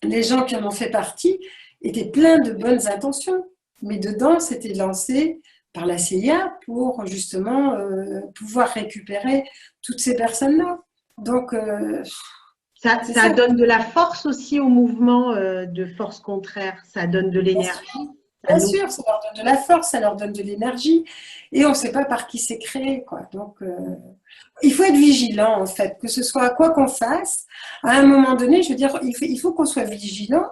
Les gens qui en ont fait partie étaient pleins de bonnes intentions, mais dedans, c'était lancé par la CIA pour justement pouvoir récupérer toutes ces personnes-là. Donc, c'est Ça ça. donne de la force aussi au mouvement de force contraire. Ça donne de Bien sûr, l'énergie. Ça bien nous... sûr, ça leur donne de la force, ça leur donne de l'énergie, et on ne sait pas par qui c'est créé, quoi. Donc, il faut être vigilant, en fait, que ce soit quoi qu'on fasse. À un moment donné, je veux dire, il faut qu'on soit vigilant.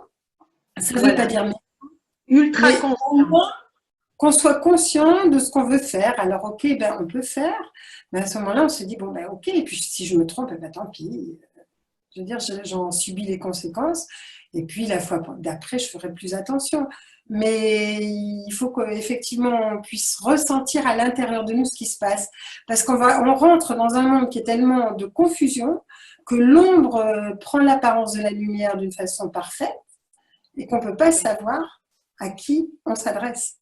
Ça ne veut pas Voilà. dire, Ultra mais au conscient. moins, qu'on soit conscient de ce qu'on veut faire. Alors, ok, ben, on peut faire, mais à ce moment-là, on se dit, bon, ben, ok, et puis si je me trompe, ben, tant pis. Je veux dire, j'en subis les conséquences, et puis la fois d'après, je ferai plus attention. Mais il faut qu'effectivement, on puisse ressentir à l'intérieur de nous ce qui se passe, parce on rentre dans un monde qui est tellement de confusion que l'ombre prend l'apparence de la lumière d'une façon parfaite, et qu'on ne peut pas savoir à qui on s'adresse.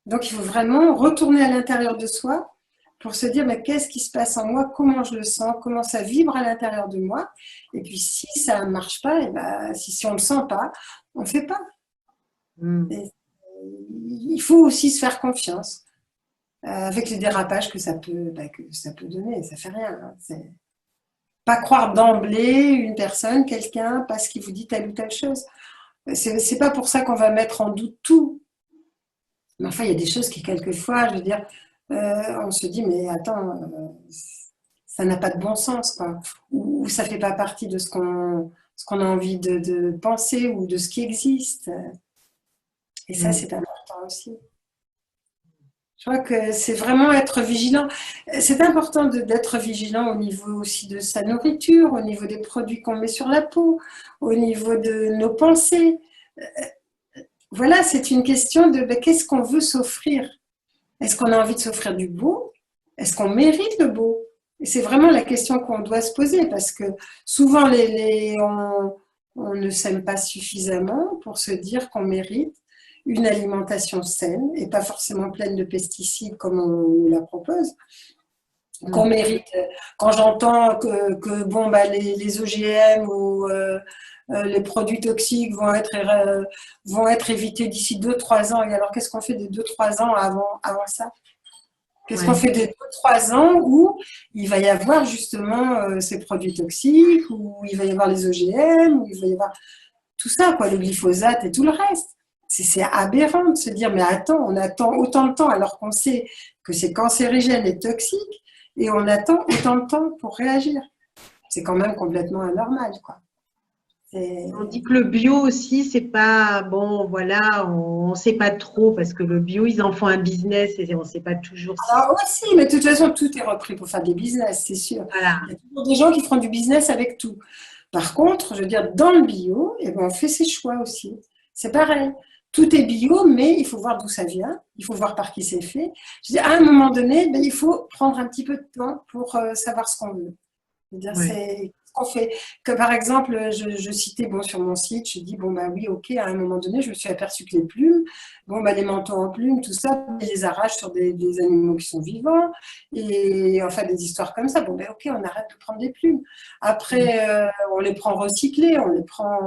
Donc, il faut vraiment retourner à l'intérieur de soi pour se dire, mais qu'est-ce qui se passe en moi, comment je le sens, comment ça vibre à l'intérieur de moi. Et puis, si ça ne marche pas, et ben, si on ne le sent pas, on ne fait pas. Mm. Et il faut aussi se faire confiance avec les dérapages que ça peut donner. Ça ne fait rien. Hein. C'est pas croire d'emblée une personne, quelqu'un, parce qu'il vous dit telle ou telle chose. C'est pas pour ça qu'on va mettre en doute tout. Mais enfin, il y a des choses qui, quelquefois, je veux dire, on se dit, mais attends, ça n'a pas de bon sens, quoi. Ou ça ne fait pas partie de ce qu'on a envie de penser ou de ce qui existe. Et ça, Mm. c'est important aussi. Je crois que c'est vraiment être vigilant. C'est important d'être vigilant au niveau aussi de sa nourriture, au niveau des produits qu'on met sur la peau, au niveau de nos pensées. Voilà, c'est une question de ben, qu'est-ce qu'on veut s'offrir. Est-ce qu'on a envie de s'offrir du beau? Est-ce qu'on mérite le beau? Et c'est vraiment la question qu'on doit se poser parce que souvent on ne s'aime pas suffisamment pour se dire qu'on mérite une alimentation saine et pas forcément pleine de pesticides comme on nous la propose. Qu'on Mm. mérite, quand j'entends que bon, bah, les OGM ou les produits toxiques vont être évités d'ici 2-3 ans. Et alors, qu'est-ce qu'on fait des 2-3 ans avant ça? Qu'est-ce qu'on Ouais. fait des 2-3 ans où il va y avoir justement ces produits toxiques, où il va y avoir les OGM, où il va y avoir tout ça, quoi, le glyphosate et tout le reste. C'est aberrant de se dire, mais attends, on attend autant de temps alors qu'on sait que c'est cancérigène et toxique, et on attend autant de temps pour réagir. C'est quand même complètement anormal, quoi. On dit que le bio aussi, c'est pas bon, voilà, on ne sait pas trop parce que le bio, ils en font un business et on ne sait pas toujours si. Alors aussi, mais de toute façon, tout est repris pour faire des business, c'est sûr. Voilà. Il y a toujours des gens qui feront du business avec tout. Par contre, je veux dire, dans le bio, eh ben, on fait ses choix aussi. C'est pareil. Tout est bio, mais il faut voir d'où ça vient, il faut voir par qui c'est fait. Je veux dire, à un moment donné, ben, il faut prendre un petit peu de temps pour savoir ce qu'on veut. Je veux dire, Ouais. qu'on fait. Que par exemple, je citais bon, sur mon site, je dis bon, bah oui, ok, à un moment donné, je me suis aperçue que les plumes, bon, bah, les manteaux en plumes, tout ça, ils les arrachent sur des animaux qui sont vivants, et enfin des histoires comme ça. Bon, bah ok, on arrête de prendre des plumes. Après, on les prend recyclées, on les prend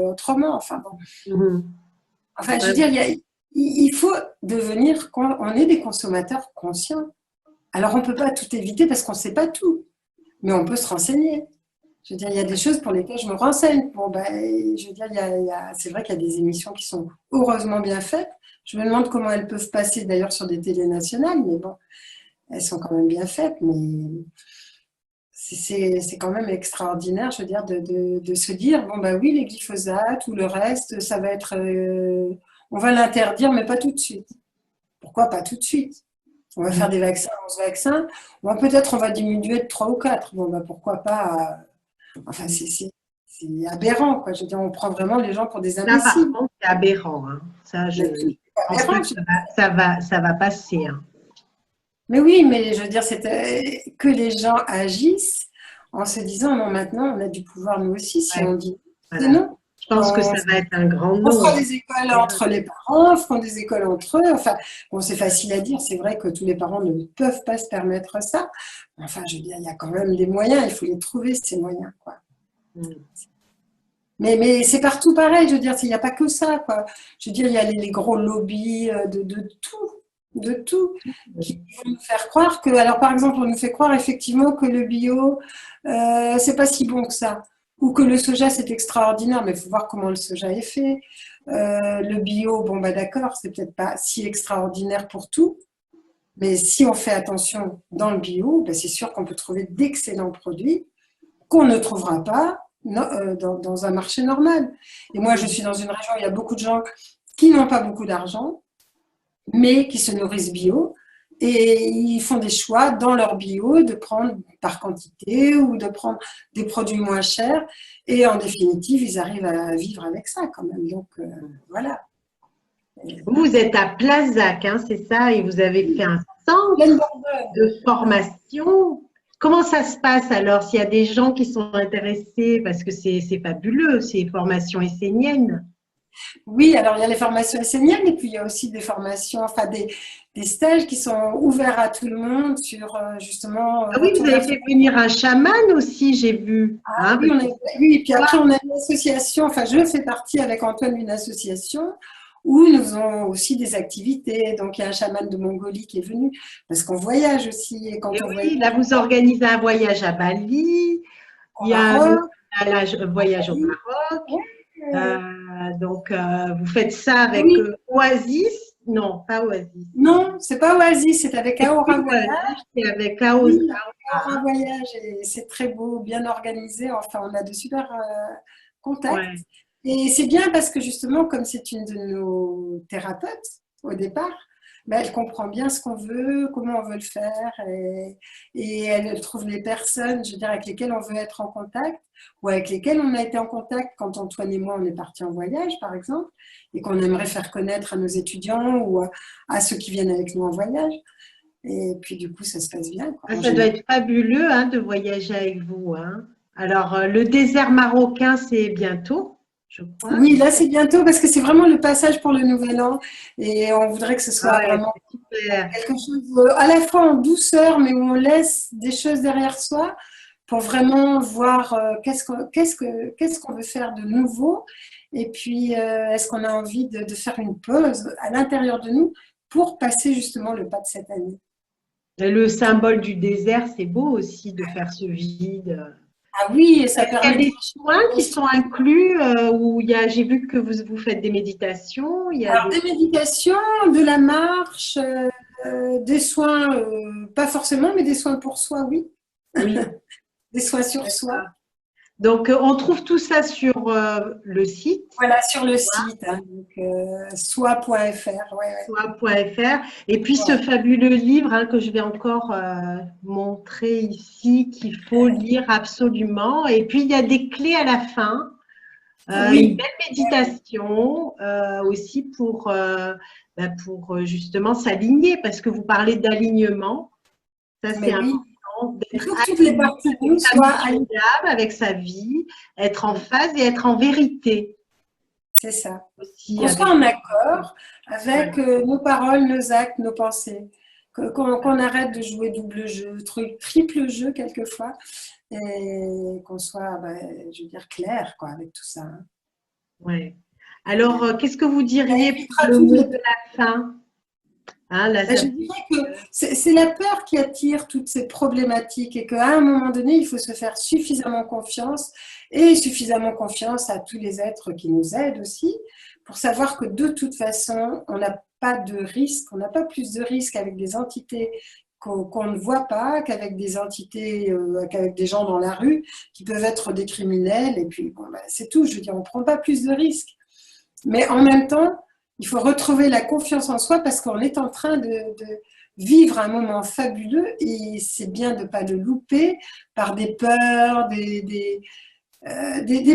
autrement. Enfin, bon. Enfin, je veux dire, il faut devenir, on est des consommateurs conscients. Alors, on ne peut pas tout éviter parce qu'on ne sait pas tout, mais on peut se renseigner. Je veux dire, il y a des choses pour lesquelles je me renseigne. Bon, ben, je veux dire, c'est vrai qu'il y a des émissions qui sont heureusement bien faites. Je me demande comment elles peuvent passer d'ailleurs sur des télés nationales, mais bon, elles sont quand même bien faites. Mais c'est quand même extraordinaire, je veux dire, de se dire, bon, ben oui, les glyphosates ou le reste, ça va être... on va l'interdire, mais pas tout de suite. Pourquoi pas tout de suite? On va faire des vaccins, 11 vaccins. Bon, peut-être on va diminuer de 3 ou 4. Bon, ben pourquoi pas? Enfin, c'est aberrant, quoi. Je veux dire, on prend vraiment les gens pour des Ça, par imbéciles. contre, c'est aberrant. Hein. Ça, je pense Aberrant, que ça va passer. Hein. mais oui, mais je veux dire, c'est que les gens agissent en se disant, non, maintenant, on a du pouvoir, nous aussi, si Ouais, on dit c'est voilà. non. Je pense que ça va être un grand On non. fera des écoles entre les parents, on fera des écoles entre eux. Enfin, bon, c'est facile à dire. C'est vrai que tous les parents ne peuvent pas se permettre ça. Enfin, je veux dire, il y a quand même des moyens. Il faut les trouver, ces moyens, quoi. Mais c'est partout pareil. Je veux dire, il n'y a pas que ça, quoi. Je veux dire, il y a les gros lobbies de tout, qui vont nous faire croire que, alors par exemple, on nous fait croire effectivement que le bio, c'est pas si bon que ça. Ou que le soja, c'est extraordinaire, mais il faut voir comment le soja est fait. Le bio, bon, bah d'accord, c'est peut-être pas si extraordinaire pour tout, mais si on fait attention dans le bio, bah, c'est sûr qu'on peut trouver d'excellents produits qu'on ne trouvera pas dans un marché normal. Et moi, je suis dans une région où il y a beaucoup de gens qui n'ont pas beaucoup d'argent, mais qui se nourrissent bio. Et ils font des choix dans leur bio de prendre par quantité ou de prendre des produits moins chers. Et en définitive, ils arrivent à vivre avec ça quand même. Donc, voilà. Vous êtes à Plazac, hein, c'est ça, et vous avez fait un centre de formation. Comment ça se passe alors s'il y a des gens qui sont intéressés, parce que c'est fabuleux, ces formations esséniennes. Oui, alors il y a les formations esséniennes et puis il y a aussi des formations, enfin des stages qui sont ouverts à tout le monde sur justement Ah oui, vous retour avez vers fait venir un chaman aussi, j'ai vu. Hein, oui, oui, et puis après que- on a une association, enfin je fais partie avec Antoine d'une association où nous faisons aussi des activités. Donc il y a un chaman de Mongolie qui est venu parce qu'on voyage aussi et quand et on voyage oui, là vous organisez un voyage à Bali, au il y a un Maroc, voyage au Maroc. Donc, vous faites ça avec oui, Oasis? Non, pas Oasis. non, c'est pas Oasis, c'est avec C'est Aora plus Voyage. Oasis, c'est avec Oui, Aora. Aura Voyage, et c'est très beau, bien organisé. Enfin, on a de super contacts. Ouais. Et c'est bien parce que justement, comme c'est une de nos thérapeutes au départ, ben, elle comprend bien ce qu'on veut, comment on veut le faire, et elle trouve les personnes, je veux dire, avec lesquelles on veut être en contact, ou avec lesquelles on a été en contact quand Antoine et moi, on est partis en voyage, par exemple, et qu'on aimerait faire connaître à nos étudiants ou à ceux qui viennent avec nous en voyage. Et puis du coup, ça se passe bien, quoi, Ah, en ça doit général. être fabuleux hein, de voyager avec vous. Hein. Alors, le désert marocain, c'est bientôt, je crois. Oui, là c'est bientôt parce que c'est vraiment le passage pour le nouvel an et on voudrait que ce Ah soit ouais, vraiment c'est super. quelque chose à la fois en douceur, mais où on laisse des choses derrière soi pour vraiment voir qu'est-ce qu'on veut faire de nouveau et puis est-ce qu'on a envie de faire une pause à l'intérieur de nous pour passer justement le pas de cette année. Et le symbole du désert, c'est beau aussi de faire ce vide. Ah oui, et ça Est-ce qu'il y a permet de... des soins qui sont inclus où il y a, j'ai vu que vous faites des méditations, il y a Alors, des... des méditations, de la marche, des soins, pas forcément, mais des soins pour soi, oui. Oui, Des soins sur soi. d'accord. Donc, on trouve tout ça sur le site, Voilà, sur le site, hein, donc, soi.fr. Ouais, ouais, soi.fr. Et puis, ce ouais. fabuleux livre hein, que je vais encore montrer ici, qu'il faut lire absolument. Et puis, il y a des clés à la fin, une Oui, belle méditation aussi pour justement s'aligner, parce que vous parlez d'alignement. Ça, c'est mais oui. important. Il faut que toutes les parties de nous soient alignées avec sa vie, être en phase et être en vérité. C'est ça. Aussi qu'on soit en accord avec nos paroles, nos actes, nos pensées. Qu'on arrête de jouer double jeu, triple jeu quelquefois, et qu'on soit, je veux dire, clair quoi, avec tout ça. Hein. Ouais. Alors, qu'est-ce que vous diriez pour le mot de la fin? Hein, là, je dirais que c'est la peur qui attire toutes ces problématiques et qu'à un moment donné, il faut se faire suffisamment confiance et suffisamment confiance à tous les êtres qui nous aident aussi pour savoir que de toute façon, on n'a pas de risque, on n'a pas plus de risque avec des entités qu'on ne voit pas qu'avec des entités, qu'avec des gens dans la rue qui peuvent être des criminels et puis bon, c'est tout, je veux dire, on ne prend pas plus de risques. Mais en même temps, il faut retrouver la confiance en soi parce qu'on est en train de vivre un moment fabuleux et c'est bien de ne pas le louper par des peurs, des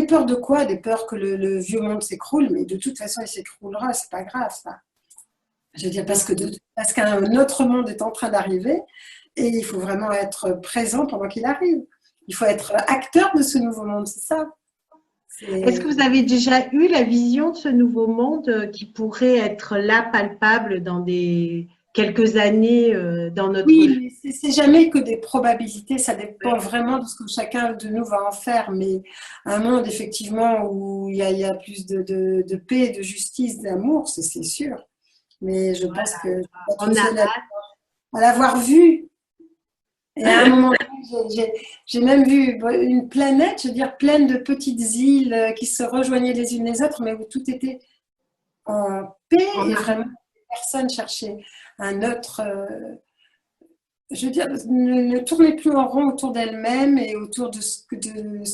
peurs de quoi? Des peurs que le vieux monde s'écroule, mais de toute façon il s'écroulera, c'est pas grave ça. Je veux dire parce qu'un autre monde est en train d'arriver et il faut vraiment être présent pendant qu'il arrive. Il faut être acteur de ce nouveau monde, c'est ça. Est-ce que vous avez déjà eu la vision de ce nouveau monde qui pourrait être là, palpable, dans quelques années dans notre vie? Oui, mais c'est jamais que des probabilités, ça dépend vraiment de ce que chacun de nous va en faire, mais un monde effectivement où il y a plus de paix, de justice, d'amour, c'est sûr. Mais je pense que on a à l'avoir vu. Et à un moment donné, j'ai même vu une planète, je veux dire, pleine de petites îles qui se rejoignaient les unes les autres, mais où tout était en paix et vraiment personne cherchait un autre. Je veux dire, ne tournait plus en rond autour d'elle-même et autour de ce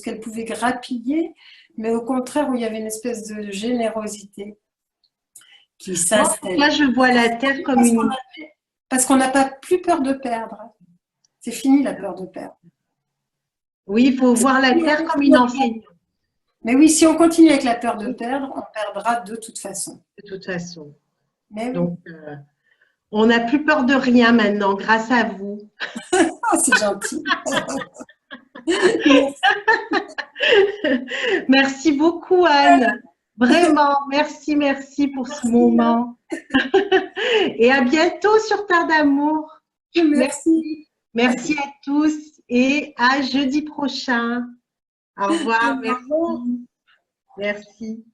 qu'elle pouvait grappiller, mais au contraire où il y avait une espèce de générosité qui s'installe. Là, je vois la Terre comme une. Parce qu'on n'a pas plus peur de perdre. C'est fini la peur de perdre. Oui, il faut voir la Terre comme une enseignante. Mais oui, si on continue avec la peur de perdre, on perdra de toute façon. De toute façon. Mais oui. Donc, on n'a plus peur de rien maintenant, grâce à vous. Oh, c'est gentil. Merci beaucoup, Anne. Vraiment, merci pour ce moment. Et à bientôt sur Terre d'amour. Merci. Merci à tous et à jeudi prochain. Au revoir. Merci.